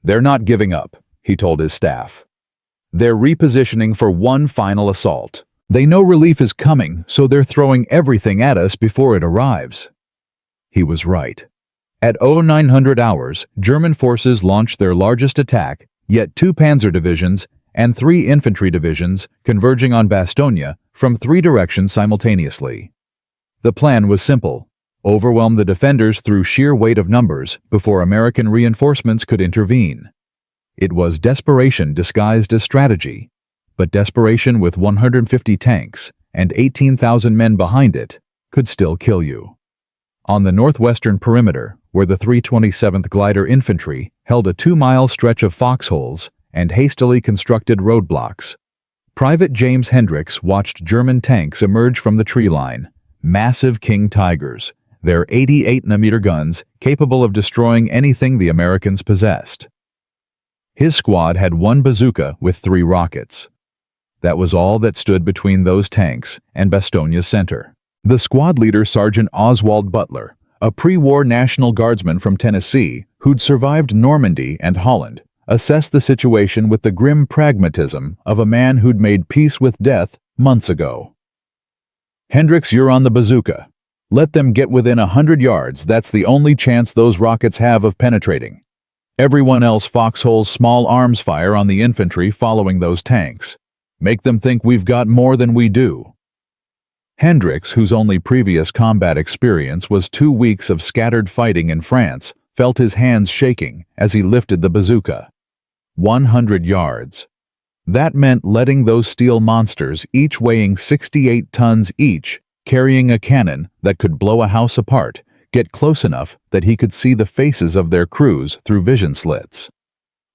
"They're not giving up," he told his staff. "They're repositioning for one final assault. They know relief is coming, so they're throwing everything at us before it arrives." He was right. At 0900 hours, German forces launched their largest attack, yet 2 panzer divisions and 3 infantry divisions converging on Bastogne from 3 directions simultaneously. The plan was simple: overwhelm the defenders through sheer weight of numbers before American reinforcements could intervene. It was desperation disguised as strategy, but desperation with 150 tanks and 18,000 men behind it could still kill you. On the northwestern perimeter, where the 327th Glider Infantry held a 2-mile stretch of foxholes and hastily constructed roadblocks, Private James Hendricks watched German tanks emerge from the tree line, massive King Tigers, their 88mm guns capable of destroying anything the Americans possessed. His squad had 1 bazooka with 3 rockets. That was all that stood between those tanks and Bastogne's center. The squad leader, Sergeant Oswald Butler, a pre-war National Guardsman from Tennessee who'd survived Normandy and Holland, assessed the situation with the grim pragmatism of a man who'd made peace with death months ago. "Hendricks, you're on the bazooka. Let them get within 100 yards. That's the only chance those rockets have of penetrating. Everyone else foxholes small arms fire on the infantry following those tanks. Make them think we've got more than we do." Hendricks, whose only previous combat experience was 2 weeks of scattered fighting in France, felt his hands shaking as he lifted the bazooka. 100 yards. That meant letting those steel monsters, each weighing 68 tons each, carrying a cannon that could blow a house apart, get close enough that he could see the faces of their crews through vision slits.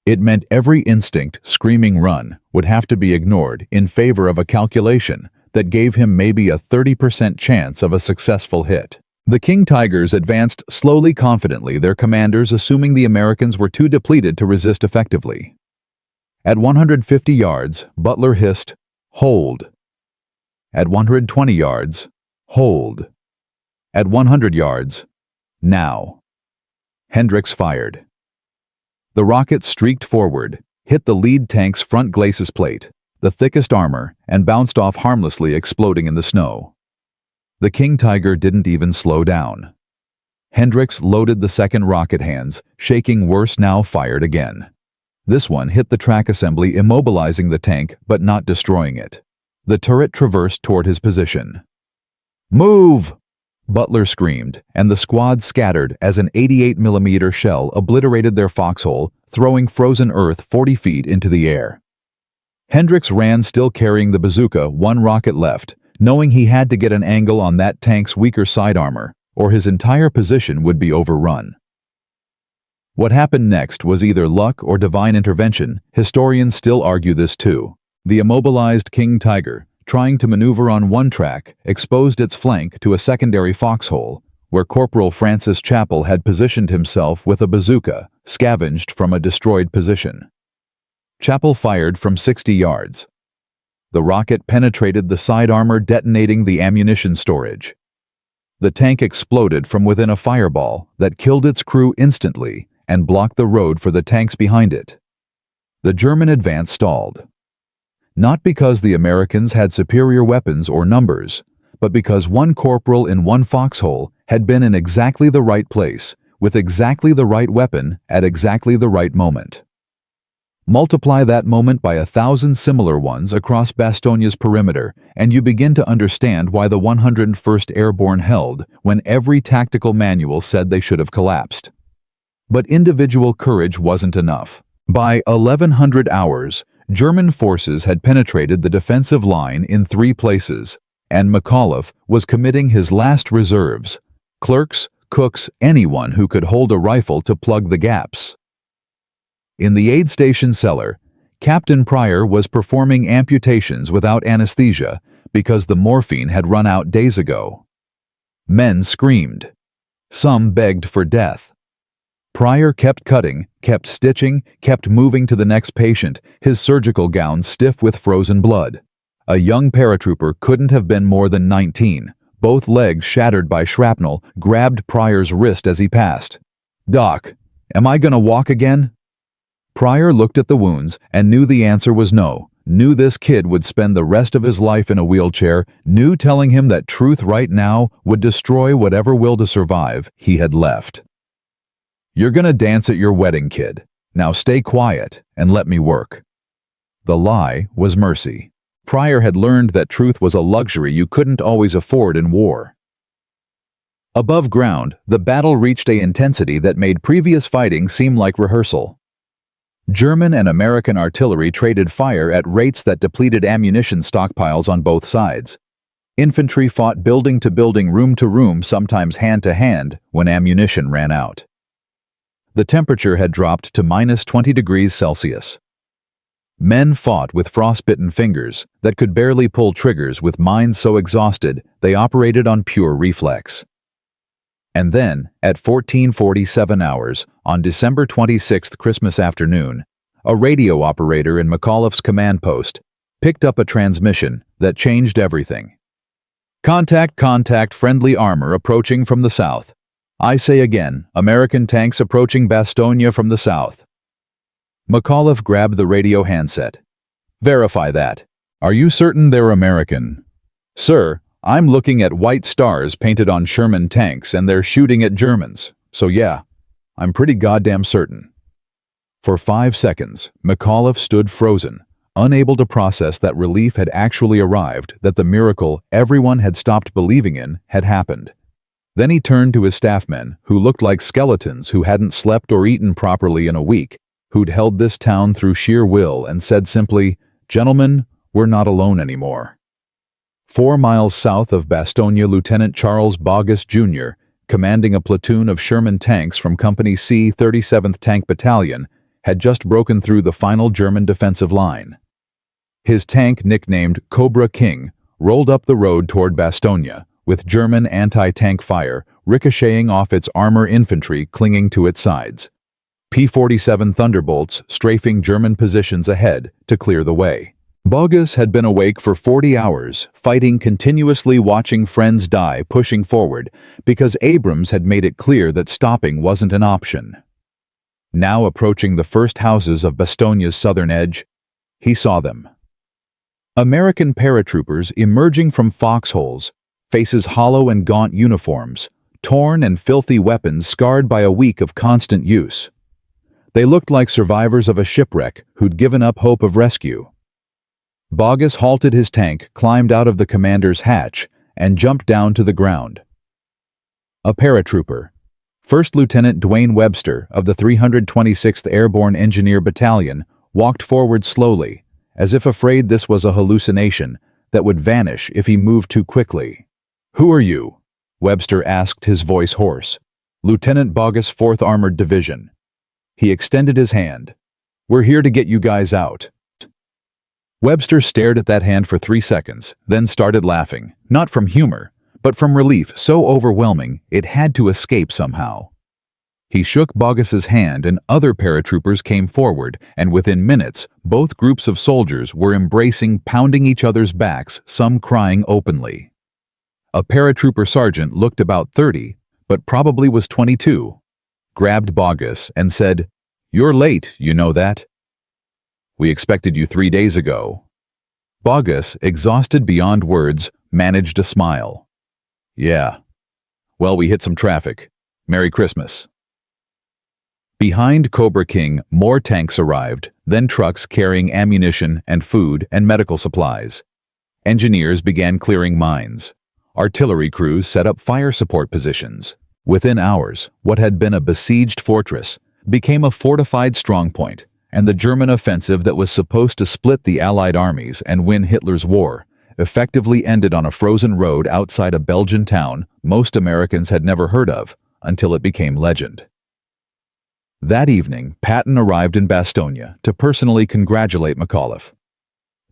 It meant every instinct, screaming run, would have to be ignored in favor of a calculation that gave him maybe a 30% chance of a successful hit. The King Tigers advanced slowly, confidently, their commanders assuming the Americans were too depleted to resist effectively. At 150 yards, Butler hissed, "Hold." At 120 yards, hold. At 100 yards, now. Hendricks fired. The rocket streaked forward, hit the lead tank's front glacis plate, the thickest armor, and bounced off harmlessly, exploding in the snow. The King Tiger didn't even slow down. Hendricks loaded the second rocket hands, shaking worse, now fired again. This one hit the track assembly, immobilizing the tank but not destroying it. The turret traversed toward his position. "Move!" Butler screamed, and the squad scattered as an 88mm shell obliterated their foxhole, throwing frozen earth 40 feet into the air. Hendricks ran, still carrying the bazooka, one rocket left, knowing he had to get an angle on that tank's weaker side armor, or his entire position would be overrun. What happened next was either luck or divine intervention. Historians still argue this too. The immobilized King Tiger, trying to maneuver on one track, exposed its flank to a secondary foxhole, where Corporal Francis Chappell had positioned himself with a bazooka, scavenged from a destroyed position. Chappell fired from 60 yards. The rocket penetrated the side armor, detonating the ammunition storage. The tank exploded from within a fireball that killed its crew instantly and blocked the road for the tanks behind it. The German advance stalled. Not because the Americans had superior weapons or numbers, but because one corporal in one foxhole had been in exactly the right place, with exactly the right weapon at exactly the right moment. Multiply that moment by 1,000 similar ones across Bastogne's perimeter, and you begin to understand why the 101st Airborne held when every tactical manual said they should have collapsed. But individual courage wasn't enough. By 1100 hours, German forces had penetrated the defensive line in 3 places, and McAuliffe was committing his last reserves: clerks, cooks, anyone who could hold a rifle to plug the gaps. In the aid station cellar, Captain Pryor was performing amputations without anesthesia because the morphine had run out days ago. Men screamed. Some begged for death. Pryor kept cutting, kept stitching, kept moving to the next patient, his surgical gown stiff with frozen blood. A young paratrooper, couldn't have been more than 19, both legs shattered by shrapnel, grabbed Pryor's wrist as he passed. "Doc, am I gonna walk again?" Pryor looked at the wounds and knew the answer was no, knew this kid would spend the rest of his life in a wheelchair, knew telling him that truth right now would destroy whatever will to survive he had left. "You're gonna dance at your wedding, kid. Now stay quiet and let me work." The lie was mercy. Pryor had learned that truth was a luxury you couldn't always afford in war. Above ground, the battle reached an intensity that made previous fighting seem like rehearsal. German and American artillery traded fire at rates that depleted ammunition stockpiles on both sides. Infantry fought building to building, room to room, sometimes hand to hand, when ammunition ran out. The temperature had dropped to -20 degrees Celsius. Men fought with frostbitten fingers that could barely pull triggers, with minds so exhausted they operated on pure reflex. And then, at 14:47 hours, on December 26, Christmas afternoon, a radio operator in McAuliffe's command post picked up a transmission that changed everything. Contact, friendly armor approaching from the south. I say again, American tanks approaching Bastogne from the south." McAuliffe grabbed the radio handset. "Verify that. Are you certain they're American?" "Sir, I'm looking at white stars painted on Sherman tanks and they're shooting at Germans. So yeah, I'm pretty goddamn certain." For 5 seconds, McAuliffe stood frozen, unable to process that relief had actually arrived, that the miracle everyone had stopped believing in had happened. Then he turned to his staffmen, who looked like skeletons who hadn't slept or eaten properly in a week, who'd held this town through sheer will, and said simply, "Gentlemen, we're not alone anymore." 4 miles south of Bastogne, Lieutenant Charles Bogus, Jr., commanding a platoon of Sherman tanks from Company C, 37th Tank Battalion, had just broken through the final German defensive line. His tank, nicknamed Cobra King, rolled up the road toward Bastogne, with German anti-tank fire ricocheting off its armor infantry clinging to its sides. P-47 Thunderbolts strafing German positions ahead to clear the way. Bulge had been awake for 40 hours, fighting continuously, watching friends die, pushing forward, because Abrams had made it clear that stopping wasn't an option. Now approaching the first houses of Bastogne's southern edge, he saw them. American paratroopers emerging from foxholes, faces hollow and gaunt uniforms, torn and filthy weapons scarred by a week of constant use. They looked like survivors of a shipwreck who'd given up hope of rescue. Bulge halted his tank, climbed out of the commander's hatch, and jumped down to the ground. A paratrooper, First Lieutenant Dwayne Webster of the 326th Airborne Engineer Battalion, walked forward slowly, as if afraid this was a hallucination that would vanish if he moved too quickly. "Who are you?" Webster asked, his voice hoarse. "Lieutenant Bulge's 4th Armored Division." He extended his hand. "We're here to get you guys out." Webster stared at that hand for 3 seconds, then started laughing, not from humor, but from relief so overwhelming it had to escape somehow. He shook Bulge's hand and other paratroopers came forward, and within minutes, both groups of soldiers were embracing, pounding each other's backs, some crying openly. A paratrooper sergeant looked about 30, but probably was 22, grabbed Bulge and said, "You're late, you know that?" "We expected you 3 days ago." Bulge, exhausted beyond words, managed a smile. "Yeah. Well, we hit some traffic. Merry Christmas." Behind Cobra King, more tanks arrived, then trucks carrying ammunition and food and medical supplies. Engineers began clearing mines. Artillery crews set up fire support positions. Within hours, what had been a besieged fortress became a fortified strongpoint, and the German offensive that was supposed to split the Allied armies and win Hitler's war effectively ended on a frozen road outside a Belgian town most Americans had never heard of until it became legend. That evening, Patton arrived in Bastogne to personally congratulate McAuliffe.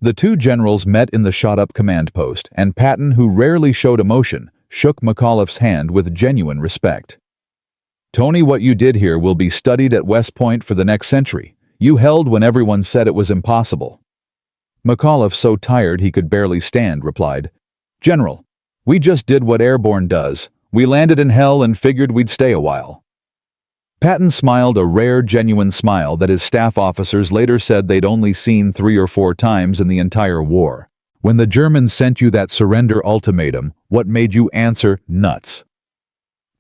The two generals met in the shot-up command post, and Patton, who rarely showed emotion, shook McAuliffe's hand with genuine respect. "Tony, what you did here will be studied at West Point for the next century. You held when everyone said it was impossible." McAuliffe, so tired he could barely stand, replied, "General, we just did what Airborne does. We landed in hell and figured we'd stay a while." Patton smiled a rare, genuine smile that his staff officers later said they'd only seen 3 or 4 times in the entire war. "When the Germans sent you that surrender ultimatum, what made you answer nuts?"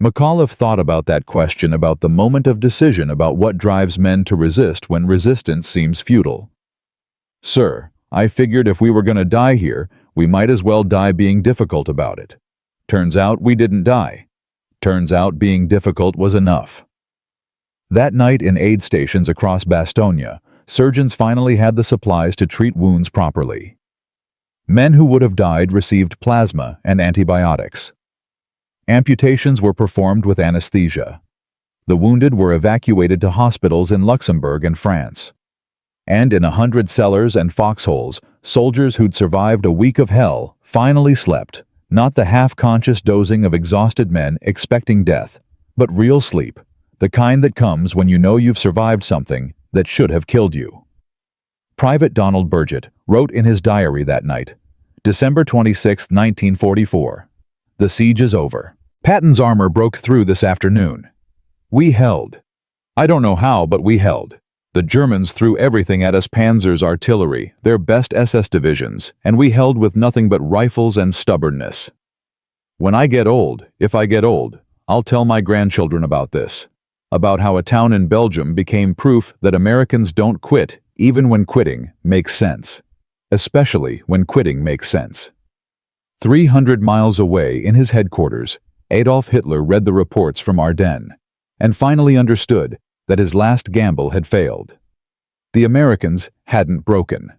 McAuliffe thought about that question, about the moment of decision, about what drives men to resist when resistance seems futile. "Sir, I figured if we were going to die here, we might as well die being difficult about it. Turns out we didn't die. Turns out being difficult was enough." That night in aid stations across Bastogne, surgeons finally had the supplies to treat wounds properly. Men who would have died received plasma and antibiotics. Amputations were performed with anesthesia. The wounded were evacuated to hospitals in Luxembourg and France. And in 100 cellars and foxholes, soldiers who'd survived a week of hell finally slept, not the half-conscious dozing of exhausted men expecting death, but real sleep, the kind that comes when you know you've survived something that should have killed you. Private Donald Burgett wrote in his diary that night, December 26, 1944, "The siege is over. Patton's armor broke through this afternoon. We held. I don't know how, but we held. The Germans threw everything at us, panzers, artillery, their best SS divisions, and we held with nothing but rifles and stubbornness. When I get old, if I get old, I'll tell my grandchildren about this, about how a town in Belgium became proof that Americans don't quit even when quitting makes sense, especially when quitting makes sense." 300 miles away in his headquarters, Adolf Hitler read the reports from Ardennes and finally understood that his last gamble had failed. The Americans hadn't broken.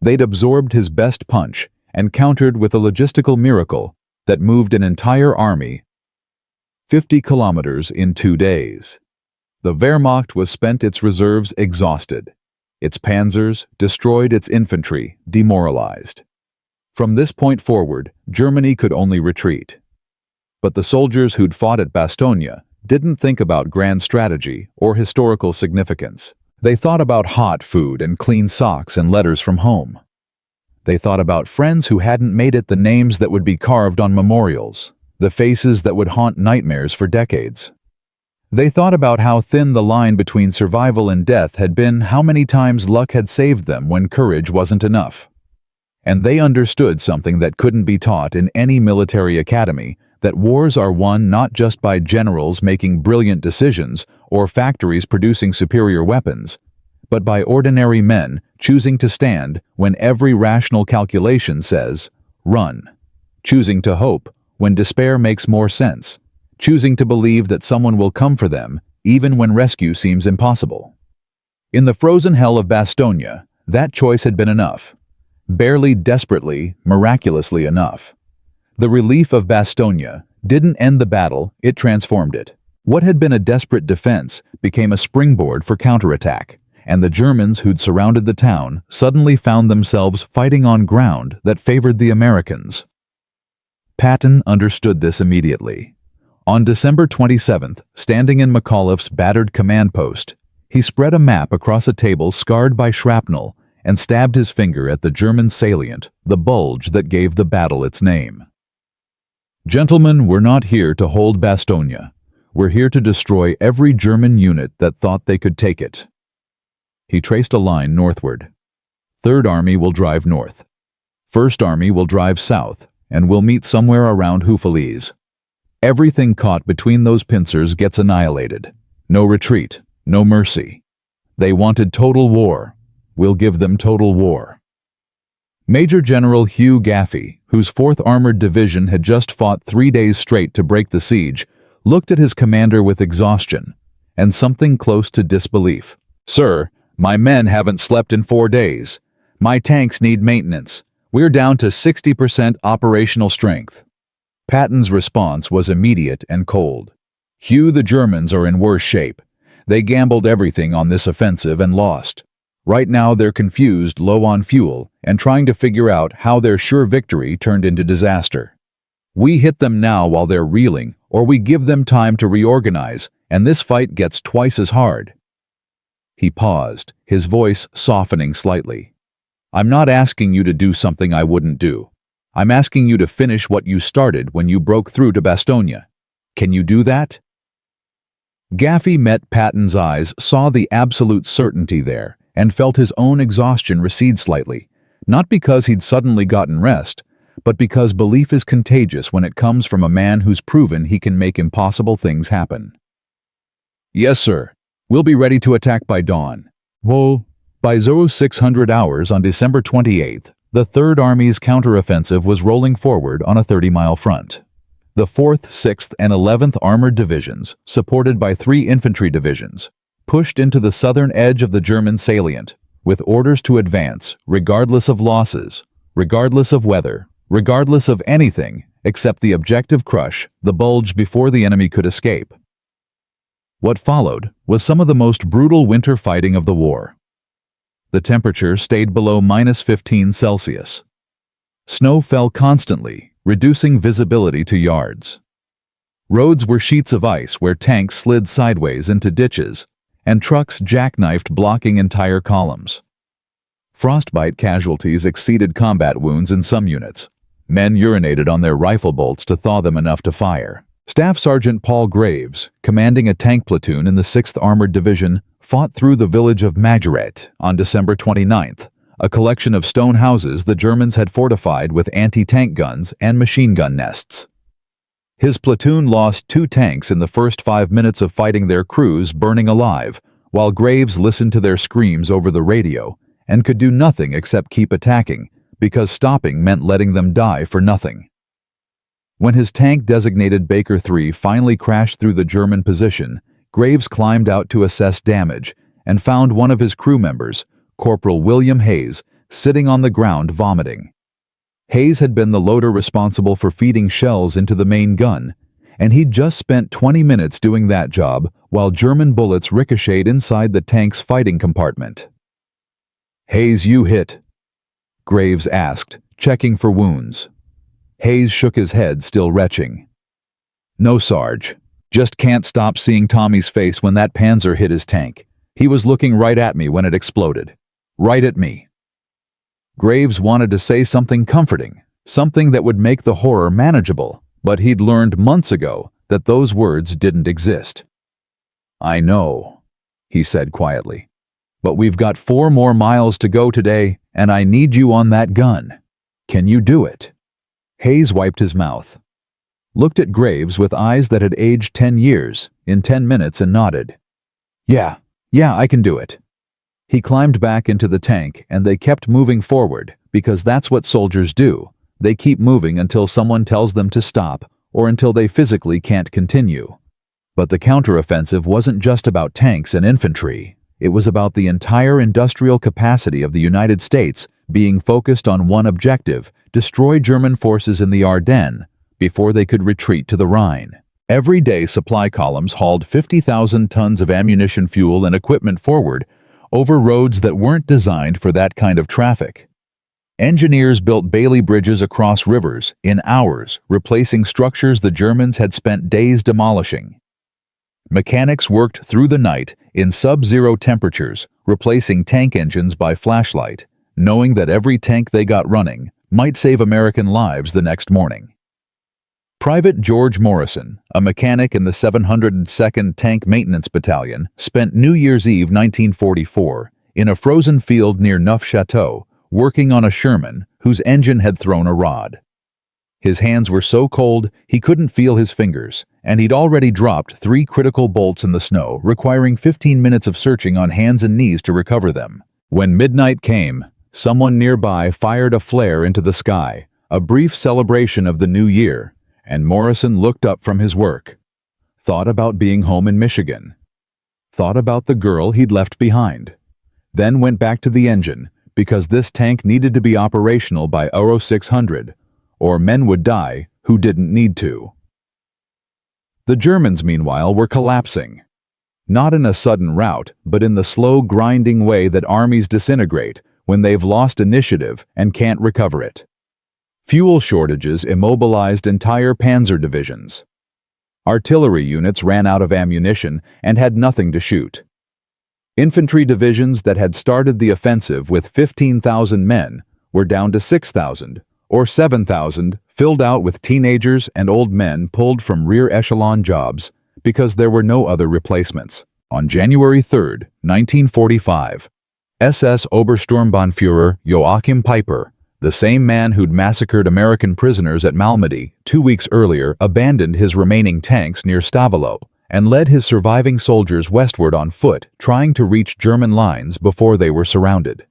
They'd absorbed his best punch and countered with a logistical miracle that moved an entire army 50 kilometers in 2 days. The Wehrmacht was spent, its reserves exhausted, its panzers destroyed, its infantry demoralized. From this point forward, Germany could only retreat. But the soldiers who'd fought at Bastogne didn't think about grand strategy or historical significance. They thought about hot food and clean socks and letters from home. They thought about friends who hadn't made it, the names that would be carved on memorials, the faces that would haunt nightmares for decades. They thought about how thin the line between survival and death had been, how many times luck had saved them when courage wasn't enough. And they understood something that couldn't be taught in any military academy, that wars are won not just by generals making brilliant decisions or factories producing superior weapons, but by ordinary men choosing to stand when every rational calculation says, run, choosing to hope when despair makes more sense, choosing to believe that someone will come for them even when rescue seems impossible. In the frozen hell of Bastogne, that choice had been enough. Barely, desperately, miraculously enough. The relief of Bastogne didn't end the battle, it transformed it. What had been a desperate defense became a springboard for counterattack, and the Germans who'd surrounded the town suddenly found themselves fighting on ground that favored the Americans. Patton understood this immediately. On December 27th, standing in McAuliffe's battered command post, he spread a map across a table scarred by shrapnel and stabbed his finger at the German salient, the Bulge that gave the battle its name. Gentlemen, we're not here to hold Bastogne. We're here to destroy every German unit that thought they could take it. He traced a line northward. Third Army will drive north. First Army will drive south, and we'll meet somewhere around Houffalize. Everything caught between those pincers gets annihilated. No retreat, no mercy. They wanted total war. We'll give them total war. Major General Hugh Gaffey, whose 4th Armored Division had just fought 3 days straight to break the siege, looked at his commander with exhaustion and something close to disbelief. Sir, my men haven't slept in 4 days. My tanks need maintenance. We're down to 60% operational strength. Patton's response was immediate and cold. Hugh, the Germans are in worse shape. They gambled everything on this offensive and lost. Right now they're confused, low on fuel, and trying to figure out how their sure victory turned into disaster. We hit them now while they're reeling, or we give them time to reorganize, and this fight gets twice as hard. He paused, his voice softening slightly. I'm not asking you to do something I wouldn't do. I'm asking you to finish what you started when you broke through to Bastogne. Can you do that? Gaffey met Patton's eyes, saw the absolute certainty there, and felt his own exhaustion recede slightly, not because he'd suddenly gotten rest, but because belief is contagious when it comes from a man who's proven he can make impossible things happen. Yes, sir. We'll be ready to attack by dawn. Whoa. By 0600 hours on December 28th, the Third Army's counteroffensive was rolling forward on a 30-mile front. The 4th, 6th, and 11th Armored Divisions, supported by 3 infantry divisions, pushed into the southern edge of the German salient, with orders to advance, regardless of losses, regardless of weather, regardless of anything except the objective crush the Bulge before the enemy could escape. What followed was some of the most brutal winter fighting of the war. The temperature stayed below -15 Celsius. Snow fell constantly, reducing visibility to yards. Roads were sheets of ice where tanks slid sideways into ditches, and trucks jackknifed, blocking entire columns. Frostbite casualties exceeded combat wounds in some units. Men urinated on their rifle bolts to thaw them enough to fire. Staff Sergeant Paul Graves, commanding a tank platoon in the 6th Armored Division, fought through the village of Massacred on December 29th, a collection of stone houses the Germans had fortified with anti-tank guns and machine gun nests. His platoon lost 2 tanks in the first 5 minutes of fighting, their crews burning alive, while Graves listened to their screams over the radio and could do nothing except keep attacking, because stopping meant letting them die for nothing. When his tank designated Baker 3 finally crashed through the German position, Graves climbed out to assess damage and found one of his crew members, Corporal William Hayes, sitting on the ground vomiting. Hayes had been the loader responsible for feeding shells into the main gun, and he'd just spent 20 minutes doing that job while German bullets ricocheted inside the tank's fighting compartment. "Hayes, you hit?" Graves asked, checking for wounds. Hayes shook his head, still retching. "No, Sarge. Just can't stop seeing Tommy's face when that panzer hit his tank. He was looking right at me when it exploded. Right at me." Graves wanted to say something comforting, something that would make the horror manageable, but he'd learned months ago that those words didn't exist. "I know," he said quietly, "but we've got 4 more miles to go today, and I need you on that gun. Can you do it?" Hayes wiped his mouth, looked at Graves with eyes that had aged 10 years in 10 minutes and nodded. Yeah, I can do it." He climbed back into the tank and they kept moving forward because that's what soldiers do. They keep moving until someone tells them to stop or until they physically can't continue. But the counteroffensive wasn't just about tanks and infantry. It was about the entire industrial capacity of the United States being focused on one objective: destroy German forces in the Ardennes before they could retreat to the Rhine. Every day supply columns hauled 50,000 tons of ammunition, fuel, and equipment forward over roads that weren't designed for that kind of traffic. Engineers built Bailey bridges across rivers in hours, replacing structures the Germans had spent days demolishing. Mechanics worked through the night in sub-zero temperatures, replacing tank engines by flashlight, knowing that every tank they got running might save American lives the next morning. Private George Morrison, a mechanic in the 702nd Tank Maintenance Battalion, spent New Year's Eve 1944 in a frozen field near Neufchâteau, working on a Sherman whose engine had thrown a rod. His hands were so cold he couldn't feel his fingers, and he'd already dropped 3 critical bolts in the snow, requiring 15 minutes of searching on hands and knees to recover them. When midnight came, someone nearby fired a flare into the sky, a brief celebration of the new year, and Morrison looked up from his work, thought about being home in Michigan, thought about the girl he'd left behind, then went back to the engine because this tank needed to be operational by 0600, or men would die who didn't need to. The Germans, meanwhile, were collapsing. Not in a sudden rout, but in the slow, grinding way that armies disintegrate when they've lost initiative and can't recover it. Fuel shortages immobilized entire panzer divisions. Artillery units ran out of ammunition and had nothing to shoot. Infantry divisions that had started the offensive with 15,000 men were down to 6,000, or 7,000, filled out with teenagers and old men pulled from rear echelon jobs because there were no other replacements. On January 3, 1945, SS Obersturmbannführer Joachim Peiper, the same man who'd massacred American prisoners at Malmédy 2 weeks earlier, abandoned his remaining tanks near Stavelot and led his surviving soldiers westward on foot, trying to reach German lines before they were surrounded.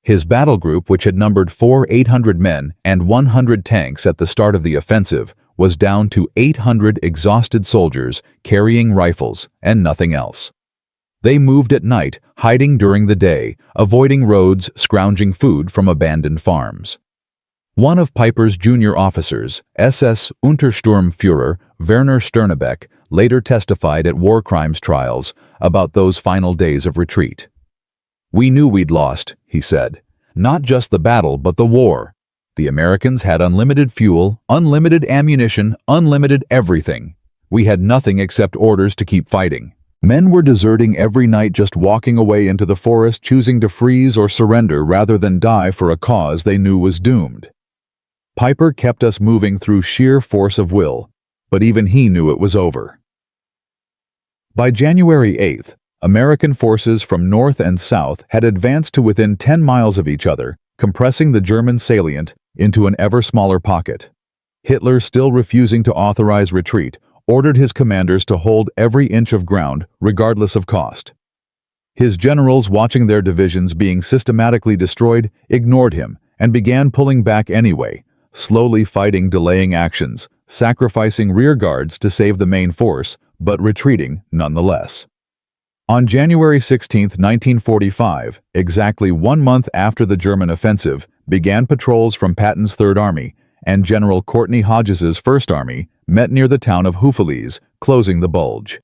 His battle group, which had numbered 800 men and 100 tanks at the start of the offensive, was down to 800 exhausted soldiers carrying rifles and nothing else. They moved at night, hiding during the day, avoiding roads, scrounging food from abandoned farms. One of Peiper's junior officers, SS Untersturmführer Werner Sternebeck, later testified at war crimes trials about those final days of retreat. "We knew we'd lost," he said. "Not just the battle, but the war. The Americans had unlimited fuel, unlimited ammunition, unlimited everything. We had nothing except orders to keep fighting. Men were deserting every night, just walking away into the forest, choosing to freeze or surrender rather than die for a cause they knew was doomed. Peiper kept us moving through sheer force of will, but even he knew it was over." By January 8th, American forces from north and south had advanced to within 10 miles of each other, compressing the German salient into an ever smaller pocket. Hitler, still refusing to authorize retreat, ordered his commanders to hold every inch of ground, regardless of cost. His generals, watching their divisions being systematically destroyed, ignored him and began pulling back anyway, slowly fighting delaying actions, sacrificing rear guards to save the main force, but retreating nonetheless. On January 16, 1945, exactly 1 month after the German offensive, began patrols from Patton's Third Army, and General Courtney Hodges's First Army met near the town of Houffalize, closing the Bulge.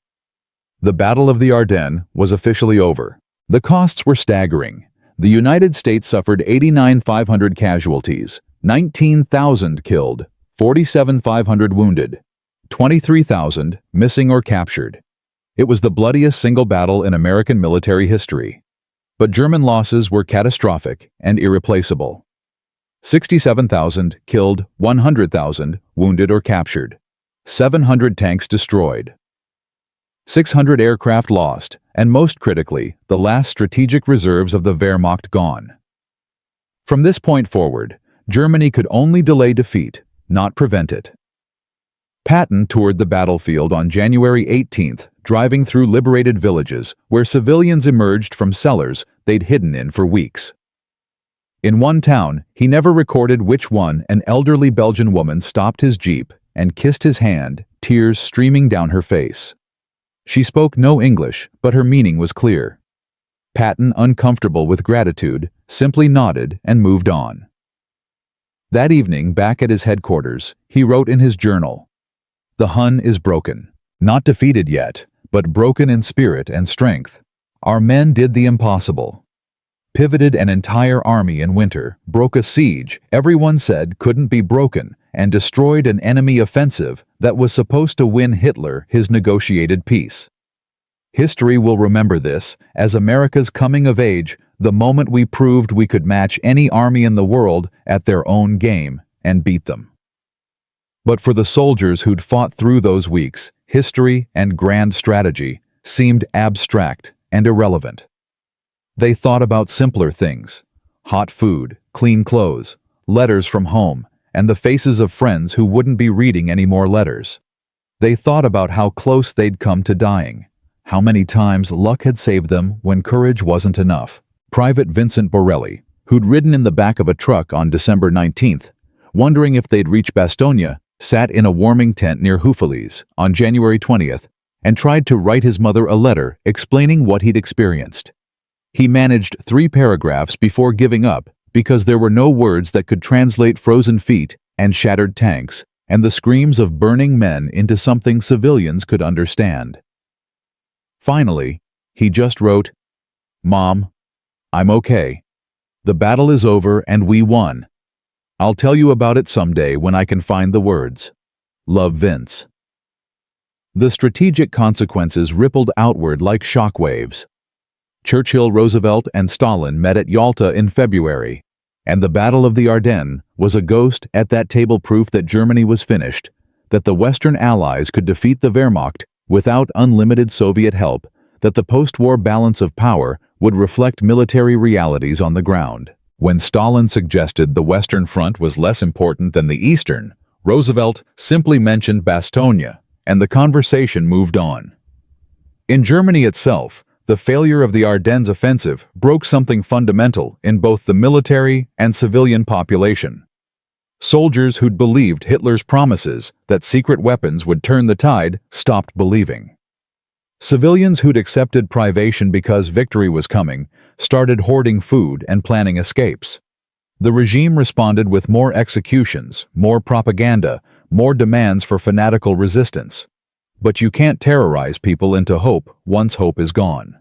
The Battle of the Ardennes was officially over. The costs were staggering. The United States suffered 89,500 casualties, 19,000 killed, 47,500 wounded, 23,000 missing or captured. It was the bloodiest single battle in American military history. but German losses were catastrophic and irreplaceable. 67,000 killed, 100,000 wounded or captured, 700 tanks destroyed, 600 aircraft lost, and most critically, the last strategic reserves of the Wehrmacht gone. From this point forward, Germany could only delay defeat, not prevent it. Patton toured the battlefield on January 18th, driving through liberated villages where civilians emerged from cellars they'd hidden in for weeks. In one town, he never recorded which one, an elderly Belgian woman stopped his jeep and kissed his hand, tears streaming down her face. She spoke no English, but her meaning was clear. Patton, uncomfortable with gratitude, simply nodded and moved on. That evening, back at his headquarters, he wrote in his journal, "The Hun is broken. Not defeated yet, but broken in spirit and strength. Our men did the impossible. Pivoted an entire army in winter, broke a siege everyone said couldn't be broken, and destroyed an enemy offensive that was supposed to win Hitler his negotiated peace. History will remember this as America's coming of age, the moment we proved we could match any army in the world at their own game and beat them." But for the soldiers who'd fought through those weeks, history and grand strategy seemed abstract and irrelevant. They thought about simpler things: hot food, clean clothes, letters from home, and the faces of friends who wouldn't be reading any more letters. They thought about how close they'd come to dying, how many times luck had saved them when courage wasn't enough. Private Vincent Borelli, who'd ridden in the back of a truck on December 19th, wondering if they'd reach Bastogne, sat in a warming tent near Houffalize on January 20th and tried to write his mother a letter explaining what he'd experienced. He managed 3 paragraphs before giving up because there were no words that could translate frozen feet and shattered tanks and the screams of burning men into something civilians could understand. Finally, he just wrote, "Mom, I'm okay. The battle is over and we won. I'll tell you about it someday when I can find the words. Love, Vince." The strategic consequences rippled outward like shockwaves. Churchill, Roosevelt, and Stalin met at Yalta in February, and the Battle of the Ardennes was a ghost at that table proof that Germany was finished, that the Western Allies could defeat the Wehrmacht without unlimited Soviet help, that the post-war balance of power would reflect military realities on the ground. When Stalin suggested the Western Front was less important than the Eastern, Roosevelt simply mentioned Bastogne, and the conversation moved on. In Germany itself, the failure of the Ardennes offensive broke something fundamental in both the military and civilian population. Soldiers who'd believed Hitler's promises that secret weapons would turn the tide stopped believing. Civilians who'd accepted privation because victory was coming started hoarding food and planning escapes. The regime responded with more executions, more propaganda, more demands for fanatical resistance. But you can't terrorize people into hope once hope is gone.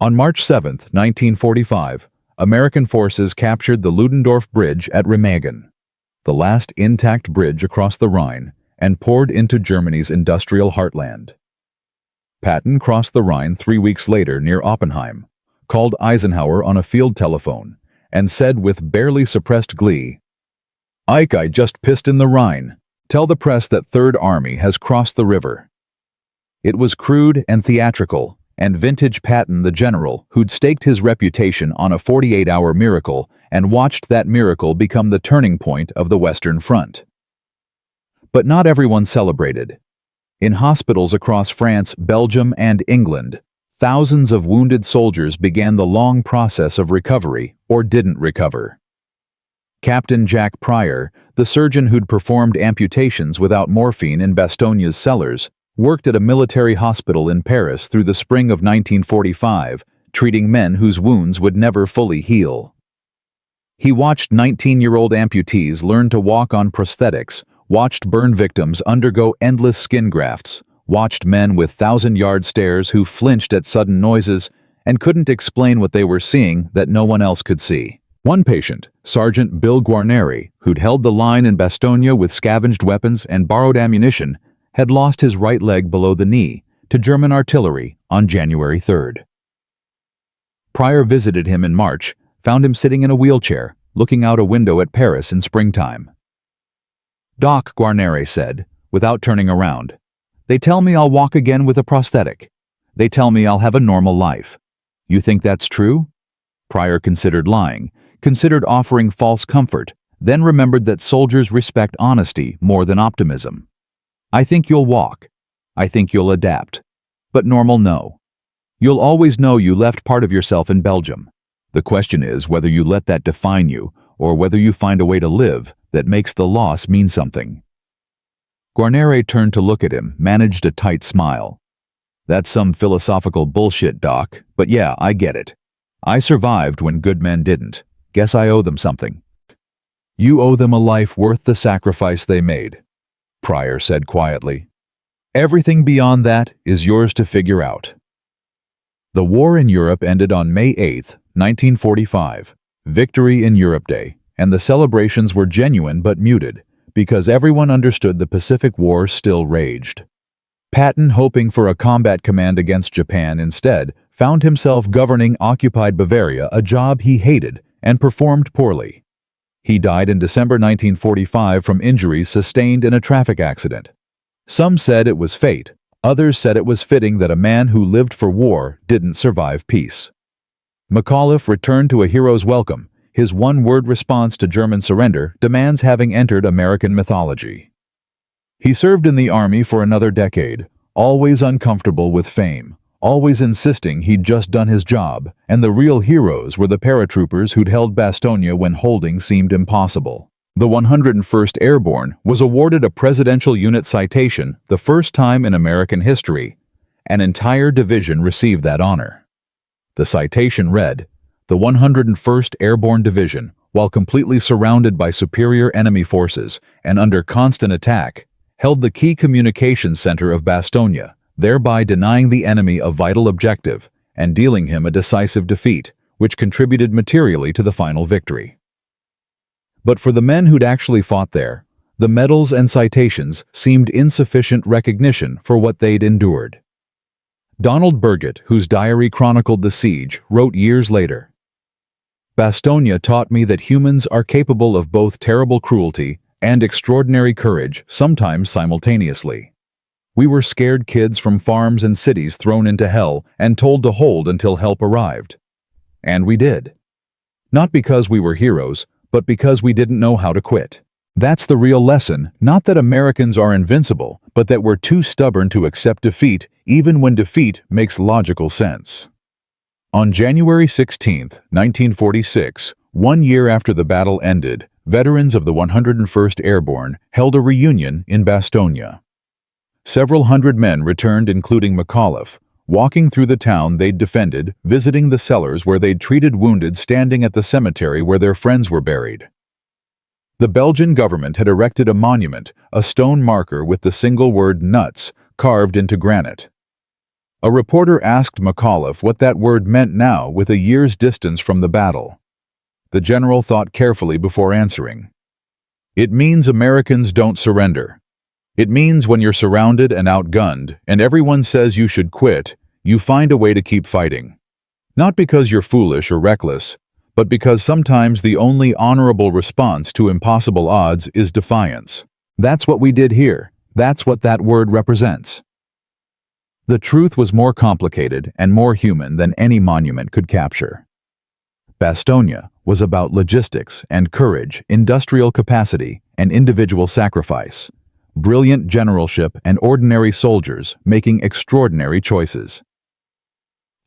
On March 7, 1945, American forces captured the Ludendorff Bridge at Remagen, the last intact bridge across the Rhine, and poured into Germany's industrial heartland. Patton crossed the Rhine 3 weeks later near Oppenheim, called Eisenhower on a field telephone, and said with barely suppressed glee, "Ike, I just pissed in the Rhine. Tell the press that Third Army has crossed the river." It was crude and theatrical, and vintage Patton the general who'd staked his reputation on a 48-hour miracle and watched that miracle become the turning point of the Western Front. But not everyone celebrated. In hospitals across France, Belgium, and England, thousands of wounded soldiers began the long process of recovery or didn't recover. Captain Jack Pryor, the surgeon who'd performed amputations without morphine in Bastogne's cellars, worked at a military hospital in Paris through the spring of 1945, treating men whose wounds would never fully heal. He watched 19-year-old amputees learn to walk on prosthetics, watched burn victims undergo endless skin grafts, watched men with 1,000-yard stares who flinched at sudden noises and couldn't explain what they were seeing that no one else could see. One patient, Sergeant Bill Guarneri, who'd held the line in Bastogne with scavenged weapons and borrowed ammunition, had lost his right leg below the knee to German artillery on January 3rd. Pryor visited him in March, found him sitting in a wheelchair, looking out a window at Paris in springtime. "Doc," Guarnere said, without turning around, "they tell me I'll walk again with a prosthetic. They tell me I'll have a normal life. You think that's true?" Pryor considered lying, considered offering false comfort, then remembered that soldiers respect honesty more than optimism. "I think you'll walk. I think you'll adapt. But normal, no. You'll always know you left part of yourself in Belgium. The question is whether you let that define you, or whether you find a way to live that makes the loss mean something." Guarnere turned to look at him, managed a tight smile. "That's some philosophical bullshit, Doc, but yeah, I get it. I survived when good men didn't. Guess I owe them something." "You owe them a life worth the sacrifice they made," Pryor said quietly. "Everything beyond that is yours to figure out." The war in Europe ended on May 8, 1945, Victory in Europe Day, and the celebrations were genuine but muted, because everyone understood the Pacific War still raged. Patton, hoping for a combat command against Japan instead, found himself governing occupied Bavaria, a job he hated, and performed poorly. He died in December 1945 from injuries sustained in a traffic accident. Some said it was fate, others said it was fitting that a man who lived for war didn't survive peace. McAuliffe returned to a hero's welcome. His one-word response to German surrender demands having entered American mythology. He served in the army for another decade, always uncomfortable with fame, always insisting he'd just done his job, and the real heroes were the paratroopers who'd held Bastogne when holding seemed impossible. The 101st Airborne was awarded a Presidential Unit Citation, the first time in American history. An entire division received that honor. The citation read, "The 101st Airborne Division, while completely surrounded by superior enemy forces and under constant attack, held the key communications center of Bastogne, thereby denying the enemy a vital objective and dealing him a decisive defeat, which contributed materially to the final victory." But for the men who'd actually fought there, the medals and citations seemed insufficient recognition for what they'd endured. Donald Burgett, whose diary chronicled the siege, wrote years later, "Bastogne taught me that humans are capable of both terrible cruelty and extraordinary courage, sometimes simultaneously. We were scared kids from farms and cities thrown into hell and told to hold until help arrived. And we did. Not because we were heroes, but because we didn't know how to quit. That's the real lesson, not that Americans are invincible, but that we're too stubborn to accept defeat, even when defeat makes logical sense." On January 16, 1946, 1 year after the battle ended, veterans of the 101st Airborne held a reunion in Bastogne. Several hundred men returned, including McAuliffe, walking through the town they'd defended, visiting the cellars where they'd treated wounded, standing at the cemetery where their friends were buried. The Belgian government had erected a monument, a stone marker with the single word "nuts" carved into granite. A reporter asked McAuliffe what that word meant now with a year's distance from the battle. The general thought carefully before answering. "It means Americans don't surrender. It means when you're surrounded and outgunned, and everyone says you should quit, you find a way to keep fighting. Not because you're foolish or reckless, but because sometimes the only honorable response to impossible odds is defiance. That's what we did here. That's what that word represents." The truth was more complicated and more human than any monument could capture. Bastogne was about logistics and courage, industrial capacity and individual sacrifice, brilliant generalship and ordinary soldiers making extraordinary choices.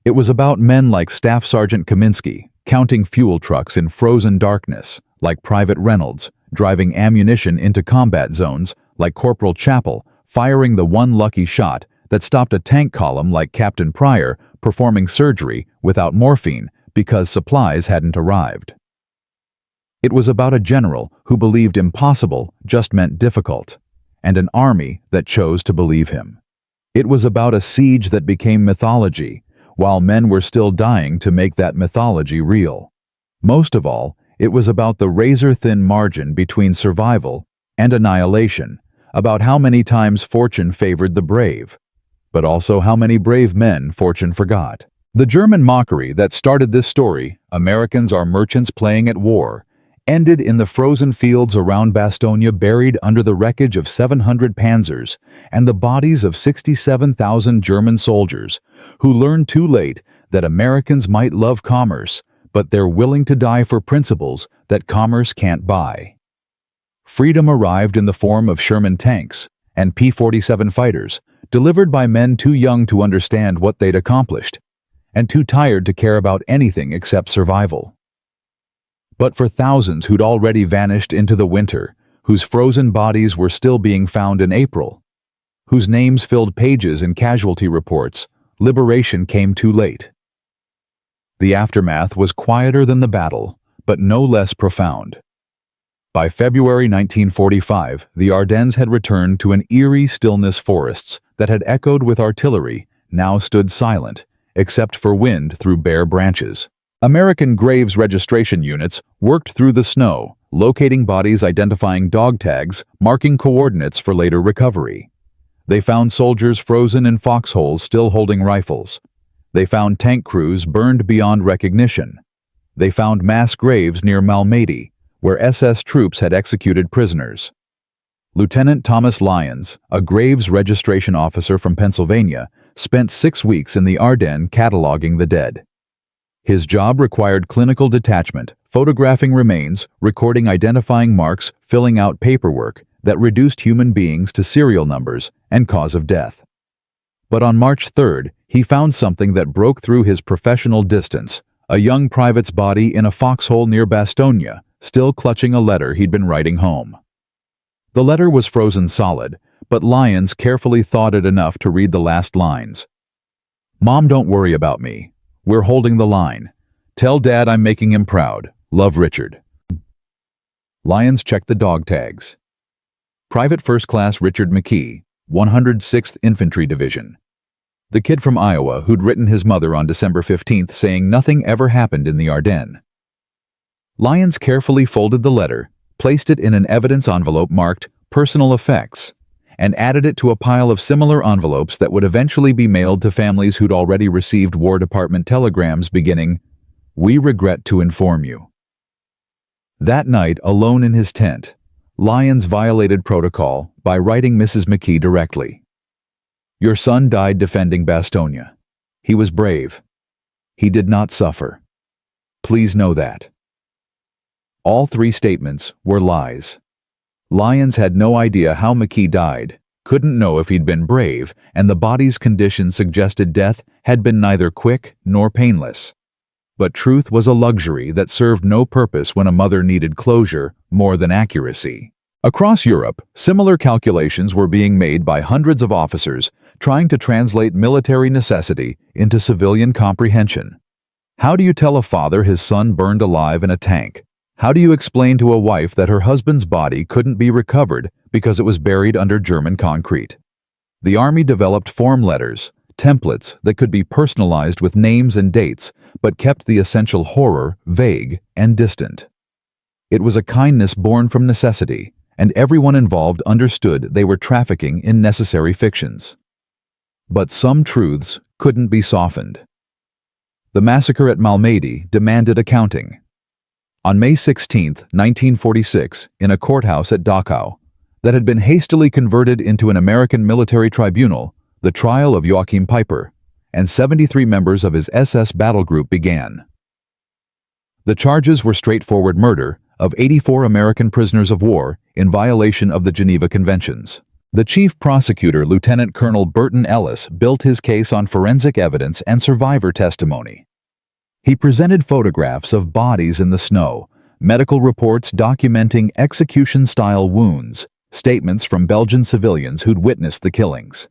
It was about men like Staff Sergeant Kaminsky, counting fuel trucks in frozen darkness, like Private Reynolds, driving ammunition into combat zones, like Corporal Chappell, firing the one lucky shot that stopped a tank column, like Captain Pryor, performing surgery without morphine because supplies hadn't arrived. It was about a general who believed impossible just meant difficult, and an army that chose to believe him. It was about a siege that became mythology, while men were still dying to make that mythology real. Most of all, it was about the razor-thin margin between survival and annihilation, about how many times fortune favored the brave, but also how many brave men fortune forgot. The German mockery that started this story, Americans are merchants playing at war, ended in the frozen fields around Bastogne, buried under the wreckage of 700 panzers and the bodies of 67,000 German soldiers, who learned too late that Americans might love commerce, but they're willing to die for principles that commerce can't buy. Freedom arrived in the form of Sherman tanks and P-47 fighters, delivered by men too young to understand what they'd accomplished, and too tired to care about anything except survival. But for thousands who'd already vanished into the winter, whose frozen bodies were still being found in April, whose names filled pages in casualty reports, liberation came too late. The aftermath was quieter than the battle, but no less profound. By February 1945, the Ardennes had returned to an eerie stillness. Forests that had echoed with artillery now stood silent, except for wind through bare branches. American graves registration units worked through the snow, locating bodies, identifying dog tags, marking coordinates for later recovery. They found soldiers frozen in foxholes still holding rifles. They found tank crews burned beyond recognition. They found mass graves near Malmédy, where SS troops had executed prisoners. Lieutenant Thomas Lyons, a graves registration officer from Pennsylvania, spent 6 weeks in the Ardennes cataloging the dead. His job required clinical detachment, photographing remains, recording identifying marks, filling out paperwork that reduced human beings to serial numbers and cause of death. But on March 3rd, he found something that broke through his professional distance: a young private's body in a foxhole near Bastogne, still clutching a letter he'd been writing home. The letter was frozen solid, but Lyons carefully thawed it enough to read the last lines. "Mom, don't worry about me. We're holding the line. Tell Dad I'm making him proud. Love, Richard." Lyons checked the dog tags. Private First Class Richard McKee, 106th Infantry Division. The kid from Iowa who'd written his mother on December 15th saying nothing ever happened in the Ardennes. Lyons carefully folded the letter, placed it in an evidence envelope marked "Personal Effects," and added it to a pile of similar envelopes that would eventually be mailed to families who'd already received War Department telegrams beginning, "We regret to inform you." That night, alone in his tent, Lyons violated protocol by writing Mrs. McKee directly. "Your son died defending Bastogne. He was brave. He did not suffer. Please know that." All 3 statements were lies. Lyons had no idea how McKee died, couldn't know if he'd been brave, and the body's condition suggested death had been neither quick nor painless. But truth was a luxury that served no purpose when a mother needed closure more than accuracy. Across Europe, similar calculations were being made by hundreds of officers trying to translate military necessity into civilian comprehension. How do you tell a father his son burned alive in a tank? How do you explain to a wife that her husband's body couldn't be recovered because it was buried under German concrete? The Army developed form letters, templates that could be personalized with names and dates, but kept the essential horror vague and distant. It was a kindness born from necessity, and everyone involved understood they were trafficking in necessary fictions. But some truths couldn't be softened. The massacre at Malmédy demanded accounting. On May 16, 1946, in a courthouse at Dachau that had been hastily converted into an American military tribunal, the trial of Joachim Peiper and 73 members of his SS battle group began. The charges were straightforward murder of 84 American prisoners of war in violation of the Geneva Conventions. The chief prosecutor, Lieutenant Colonel Burton Ellis, built his case on forensic evidence and survivor testimony. He presented photographs of bodies in the snow, medical reports documenting execution-style wounds, statements from Belgian civilians who'd witnessed the killings.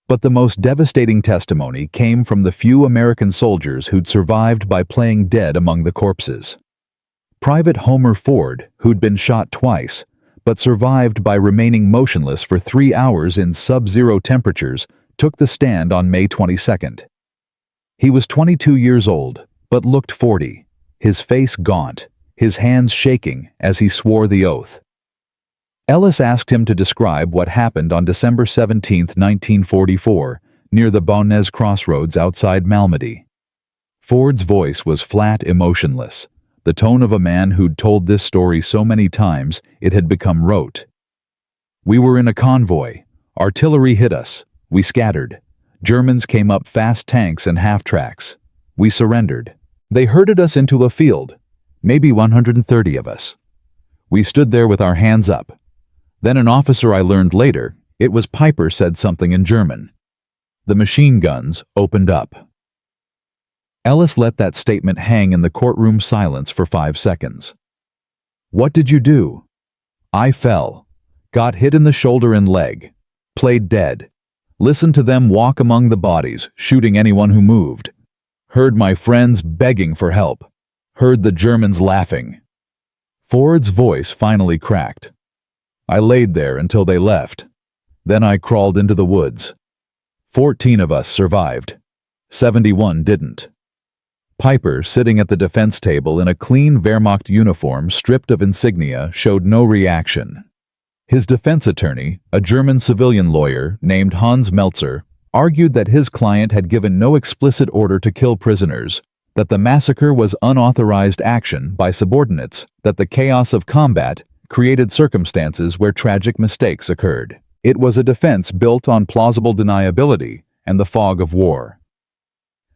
But the most devastating testimony came from the few American soldiers who'd survived by playing dead among the corpses. Private Homer Ford, who'd been shot twice, but survived by remaining motionless for 3 hours in sub-zero temperatures, took the stand on May 22nd. He was 22 years old, but looked 40, his face gaunt, his hands shaking as he swore the oath. Ellis asked him to describe what happened on December 17, 1944, near the Bastogne crossroads outside Malmédy. Ford's voice was flat, emotionless, the tone of a man who'd told this story so many times it had become rote. We were in a convoy. Artillery hit us. We scattered. Germans came up fast tanks and half-tracks. We surrendered. They herded us into a field, maybe 130 of us. We stood there with our hands up. Then an officer I learned later, it was Peiper, said something in German. The machine guns opened up. Ellis let that statement hang in the courtroom silence for 5 seconds. What did you do? I fell. Got hit in the shoulder and leg. Played dead. Listened to them walk among the bodies, shooting anyone who moved. Heard my friends begging for help. Heard the Germans laughing. Ford's voice finally cracked. I laid there until they left. Then I crawled into the woods. 14 of us survived. 71 didn't. Peiper, sitting at the defense table in a clean Wehrmacht uniform stripped of insignia, showed no reaction. His defense attorney, a German civilian lawyer named Hans Meltzer, argued that his client had given no explicit order to kill prisoners, that the massacre was unauthorized action by subordinates, that the chaos of combat created circumstances where tragic mistakes occurred. It was a defense built on plausible deniability and the fog of war.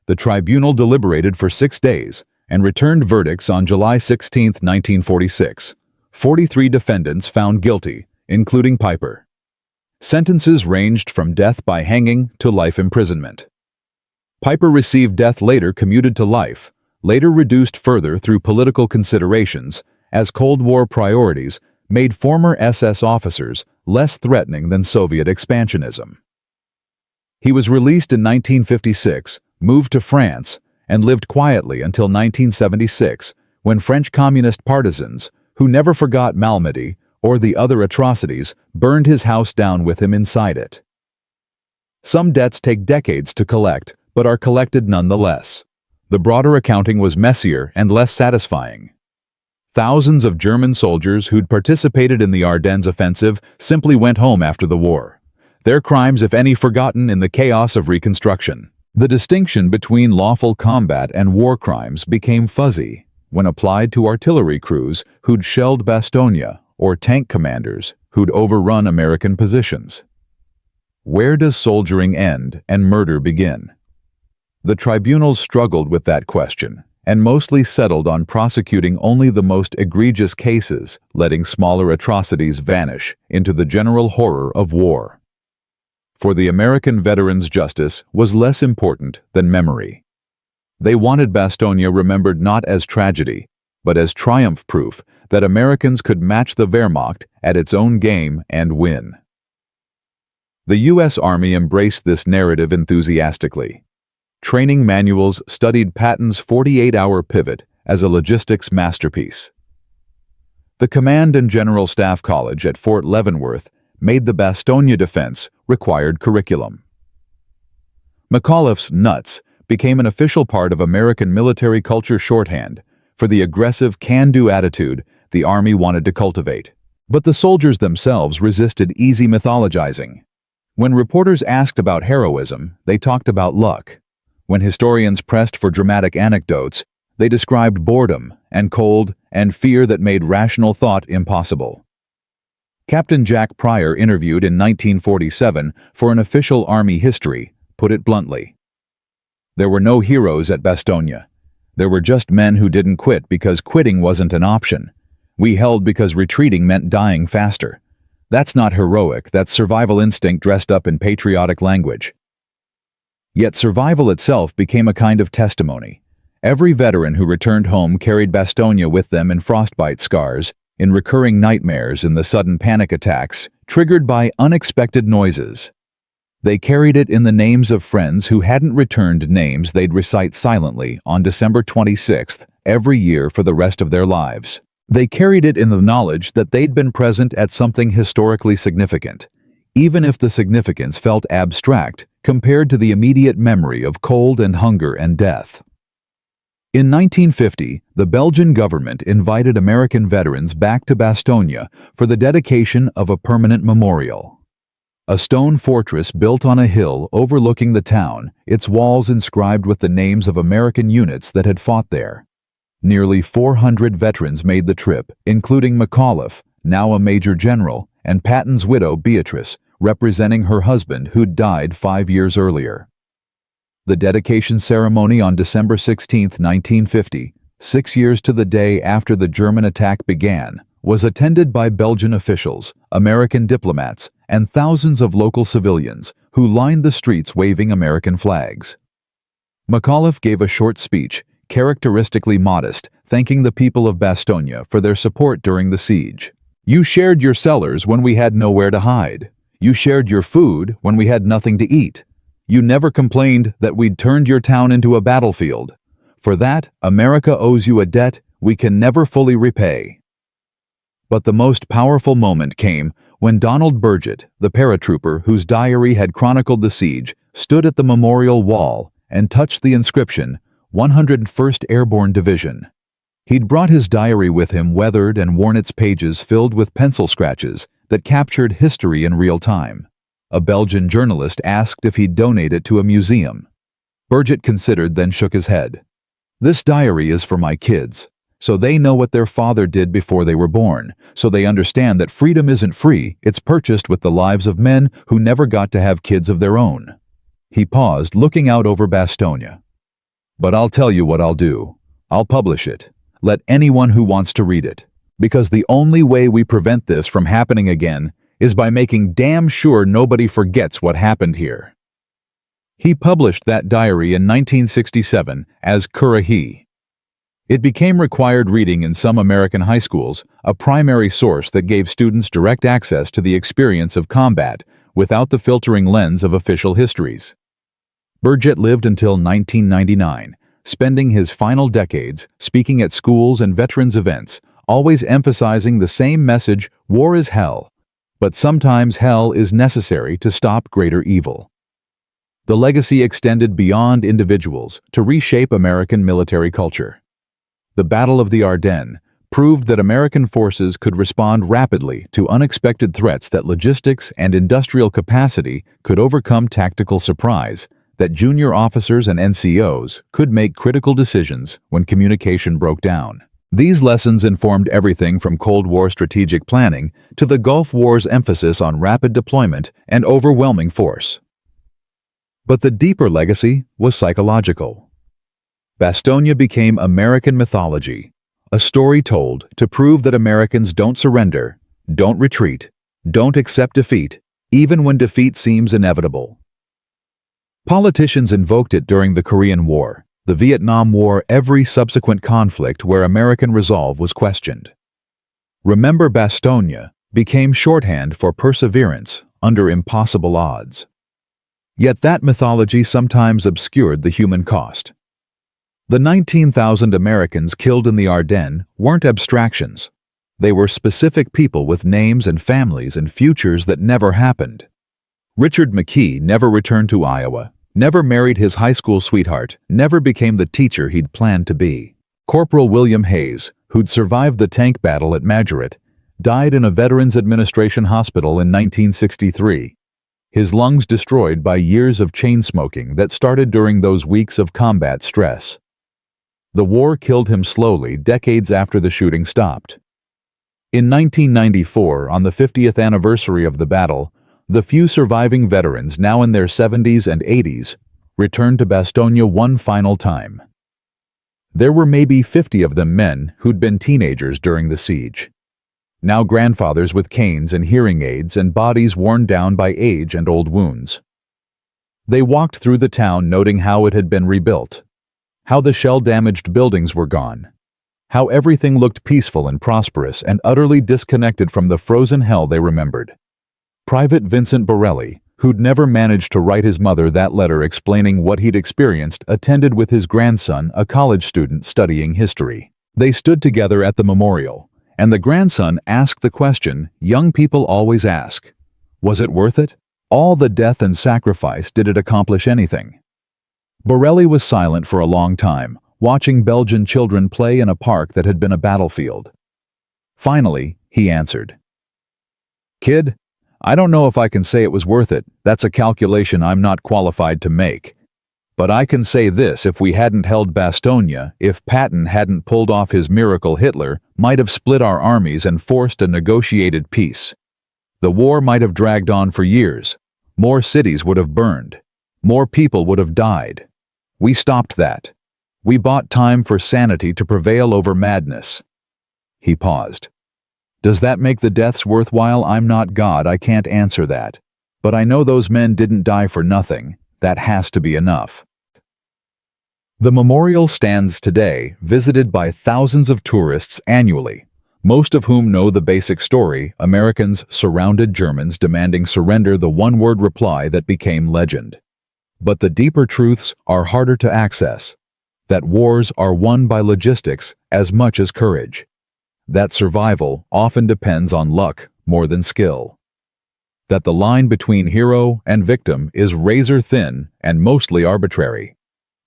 The tribunal deliberated for 6 days and returned verdicts on July 16, 1946. 43 defendants found guilty, including Peiper. Sentences ranged from death by hanging to life imprisonment. Peiper received death, later commuted to life, later reduced further through political considerations, as Cold War priorities made former SS officers less threatening than Soviet expansionism. He was released in 1956, moved to France, and lived quietly until 1976, when French communist partisans, who never forgot Malmédy or the other atrocities, burned his house down with him inside it. Some debts take decades to collect, but are collected nonetheless. The broader accounting was messier and less satisfying. Thousands of German soldiers who'd participated in the Ardennes offensive simply went home after the war, their crimes, if any, forgotten in the chaos of reconstruction. The distinction between lawful combat and war crimes became fuzzy when applied to artillery crews who'd shelled Bastogne or tank commanders who'd overrun American positions. Where does soldiering end and murder begin? The tribunals struggled with that question and mostly settled on prosecuting only the most egregious cases, letting smaller atrocities vanish into the general horror of war. For the American veterans, justice was less important than memory. They wanted Bastogne remembered not as tragedy, but as triumph proof that Americans could match the Wehrmacht at its own game and win. The U.S. Army embraced this narrative enthusiastically. Training manuals studied Patton's 48-hour pivot as a logistics masterpiece. The Command and General Staff College at Fort Leavenworth made the Bastogne defense required curriculum. McAuliffe's nuts became an official part of American military culture shorthand for the aggressive can-do attitude the Army wanted to cultivate. But the soldiers themselves resisted easy mythologizing. When reporters asked about heroism, they talked about luck. When historians pressed for dramatic anecdotes, they described boredom and cold and fear that made rational thought impossible. Captain Jack Pryor, interviewed in 1947 for an official Army history, put it bluntly. There were no heroes at Bastogne. There were just men who didn't quit because quitting wasn't an option. We held because retreating meant dying faster. That's not heroic, that's survival instinct dressed up in patriotic language. Yet survival itself became a kind of testimony. Every veteran who returned home carried Bastogne with them in frostbite scars, in recurring nightmares, in the sudden panic attacks, triggered by unexpected noises. They carried it in the names of friends who hadn't returned names they'd recite silently on December 26th every year for the rest of their lives. They carried it in the knowledge that they'd been present at something historically significant, even if the significance felt abstract compared to the immediate memory of cold and hunger and death. In 1950, the Belgian government invited American veterans back to Bastogne for the dedication of a permanent memorial. A stone fortress built on a hill overlooking the town, its walls inscribed with the names of American units that had fought there. Nearly 400 veterans made the trip, including McAuliffe, now a major general, and Patton's widow Beatrice, representing her husband who'd died 5 years earlier. The dedication ceremony on December 16, 1950, 6 years to the day after the German attack began, was attended by Belgian officials, American diplomats, and thousands of local civilians who lined the streets waving American flags. McAuliffe gave a short speech, characteristically modest, thanking the people of Bastogne for their support during the siege. "You shared your cellars when we had nowhere to hide. You shared your food when we had nothing to eat. You never complained that we'd turned your town into a battlefield. For that, America owes you a debt we can never fully repay." But the most powerful moment came when Donald Bulge, the paratrooper whose diary had chronicled the siege, stood at the memorial wall and touched the inscription, 101st Airborne Division. He'd brought his diary with him, weathered and worn, its pages filled with pencil scratches that captured history in real time. A Belgian journalist asked if he'd donate it to a museum. Bulge considered, then shook his head. "This diary is for my kids, so they know what their father did before they were born, so they understand that freedom isn't free, it's purchased with the lives of men who never got to have kids of their own." He paused, looking out over Bastogne. "But I'll tell you what I'll do. I'll publish it. Let anyone who wants to read it. Because the only way we prevent this from happening again is by making damn sure nobody forgets what happened here." He published that diary in 1967 as Currahee. It became required reading in some American high schools, a primary source that gave students direct access to the experience of combat without the filtering lens of official histories. Bulge lived until 1999, spending his final decades speaking at schools and veterans events, always emphasizing the same message: war is hell, but sometimes hell is necessary to stop greater evil. The legacy extended beyond individuals to reshape American military culture. The Battle of the Ardennes proved that American forces could respond rapidly to unexpected threats, that logistics and industrial capacity could overcome tactical surprise, that junior officers and NCOs could make critical decisions when communication broke down. These lessons informed everything from Cold War strategic planning to the Gulf War's emphasis on rapid deployment and overwhelming force. But the deeper legacy was psychological. Bastogne became American mythology, a story told to prove that Americans don't surrender, don't retreat, don't accept defeat, even when defeat seems inevitable. Politicians invoked it during the Korean War, the Vietnam War, every subsequent conflict where American resolve was questioned. "Remember Bastogne" became shorthand for perseverance under impossible odds. Yet that mythology sometimes obscured the human cost. The 19,000 Americans killed in the Ardennes weren't abstractions. They were specific people with names and families and futures that never happened. Richard McKee never returned to Iowa, never married his high school sweetheart, never became the teacher he'd planned to be. Corporal William Hayes, who'd survived the tank battle at Massacred, died in a Veterans Administration hospital in 1963. His lungs destroyed by years of chain smoking that started during those weeks of combat stress. The war killed him slowly decades after the shooting stopped. In 1994, on the 50th anniversary of the battle, the few surviving veterans, now in their 70s and 80s, returned to Bastogne one final time. There were maybe 50 of them men who'd been teenagers during the siege. Now grandfathers with canes and hearing aids and bodies worn down by age and old wounds. They walked through the town noting how it had been rebuilt, how the shell-damaged buildings were gone, how everything looked peaceful and prosperous and utterly disconnected from the frozen hell they remembered. Private Vincent Borelli, who'd never managed to write his mother that letter explaining what he'd experienced, attended with his grandson, a college student studying history. They stood together at the memorial, and the grandson asked the question young people always ask: was it worth it? All the death and sacrifice, did it accomplish anything? Borelli was silent for a long time, watching Belgian children play in a park that had been a battlefield. Finally, he answered, "Kid, I don't know if I can say it was worth it. That's a calculation I'm not qualified to make. But I can say this: if we hadn't held Bastogne, if Patton hadn't pulled off his miracle, Hitler might have split our armies and forced a negotiated peace. The war might have dragged on for years. More cities would have burned. More people would have died. We stopped that. We bought time for sanity to prevail over madness." He paused. "Does that make the deaths worthwhile? I'm not God, I can't answer that. But I know those men didn't die for nothing. That has to be enough." The memorial stands today, visited by thousands of tourists annually, most of whom know the basic story: Americans surrounded Germans demanding surrender, the one-word reply that became legend. But the deeper truths are harder to access. That wars are won by logistics as much as courage. That survival often depends on luck more than skill. That the line between hero and victim is razor thin and mostly arbitrary.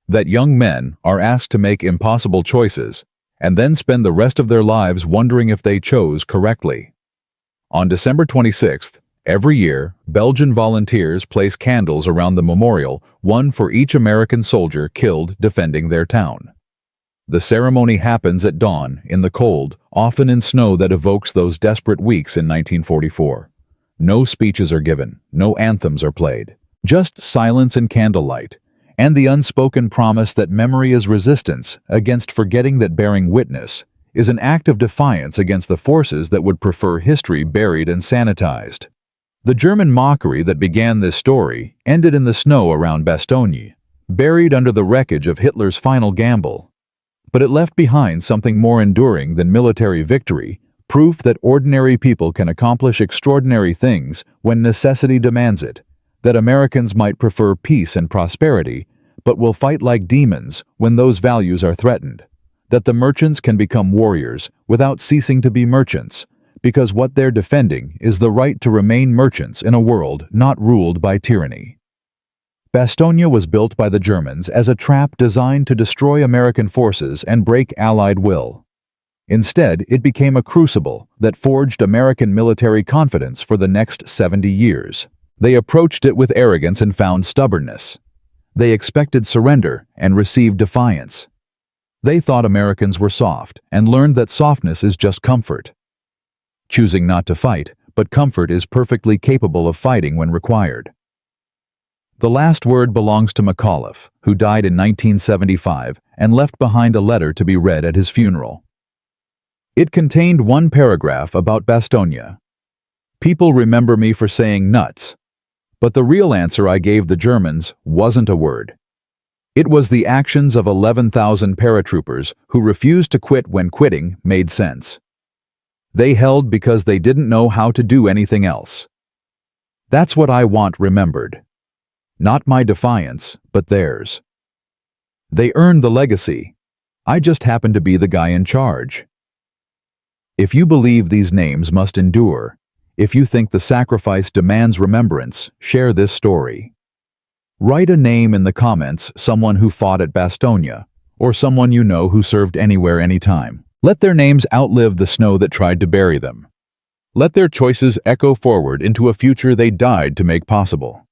That young men are asked to make impossible choices and then spend the rest of their lives wondering if they chose correctly. On December 26th, every year, Belgian volunteers place candles around the memorial, one for each American soldier killed defending their town. The ceremony happens at dawn, in the cold, often in snow that evokes those desperate weeks in 1944. No speeches are given, no anthems are played, just silence and candlelight, and the unspoken promise that memory is resistance against forgetting, that bearing witness is an act of defiance against the forces that would prefer history buried and sanitized. The German mockery that began this story ended in the snow around Bastogne, buried under the wreckage of Hitler's final gamble. But it left behind something more enduring than military victory, proof that ordinary people can accomplish extraordinary things when necessity demands it, that Americans might prefer peace and prosperity, but will fight like demons when those values are threatened, that the merchants can become warriors without ceasing to be merchants, because what they're defending is the right to remain merchants in a world not ruled by tyranny. Bastogne was built by the Germans as a trap designed to destroy American forces and break Allied will. Instead, it became a crucible that forged American military confidence for the next 70 years. They approached it with arrogance and found stubbornness. They expected surrender and received defiance. They thought Americans were soft and learned that softness is just comfort. Choosing not to fight, but comfort is perfectly capable of fighting when required. The last word belongs to McAuliffe, who died in 1975 and left behind a letter to be read at his funeral. It contained one paragraph about Bastogne. "People remember me for saying nuts. But the real answer I gave the Germans wasn't a word. It was the actions of 11,000 paratroopers who refused to quit when quitting made sense. They held because they didn't know how to do anything else. That's what I want remembered. Not my defiance, but theirs. They earned the legacy. I just happened to be the guy in charge." If you believe these names must endure, if you think the sacrifice demands remembrance, share this story. Write a name in the comments, someone who fought at Bastogne, or someone you know who served anywhere, anytime. Let their names outlive the snow that tried to bury them. Let their choices echo forward into a future they died to make possible.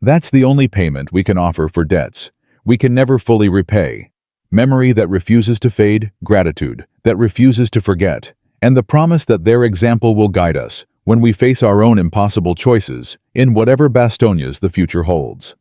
That's the only payment we can offer for debts we can never fully repay. Memory that refuses to fade, gratitude that refuses to forget, and the promise that their example will guide us when we face our own impossible choices in whatever Bastognes the future holds.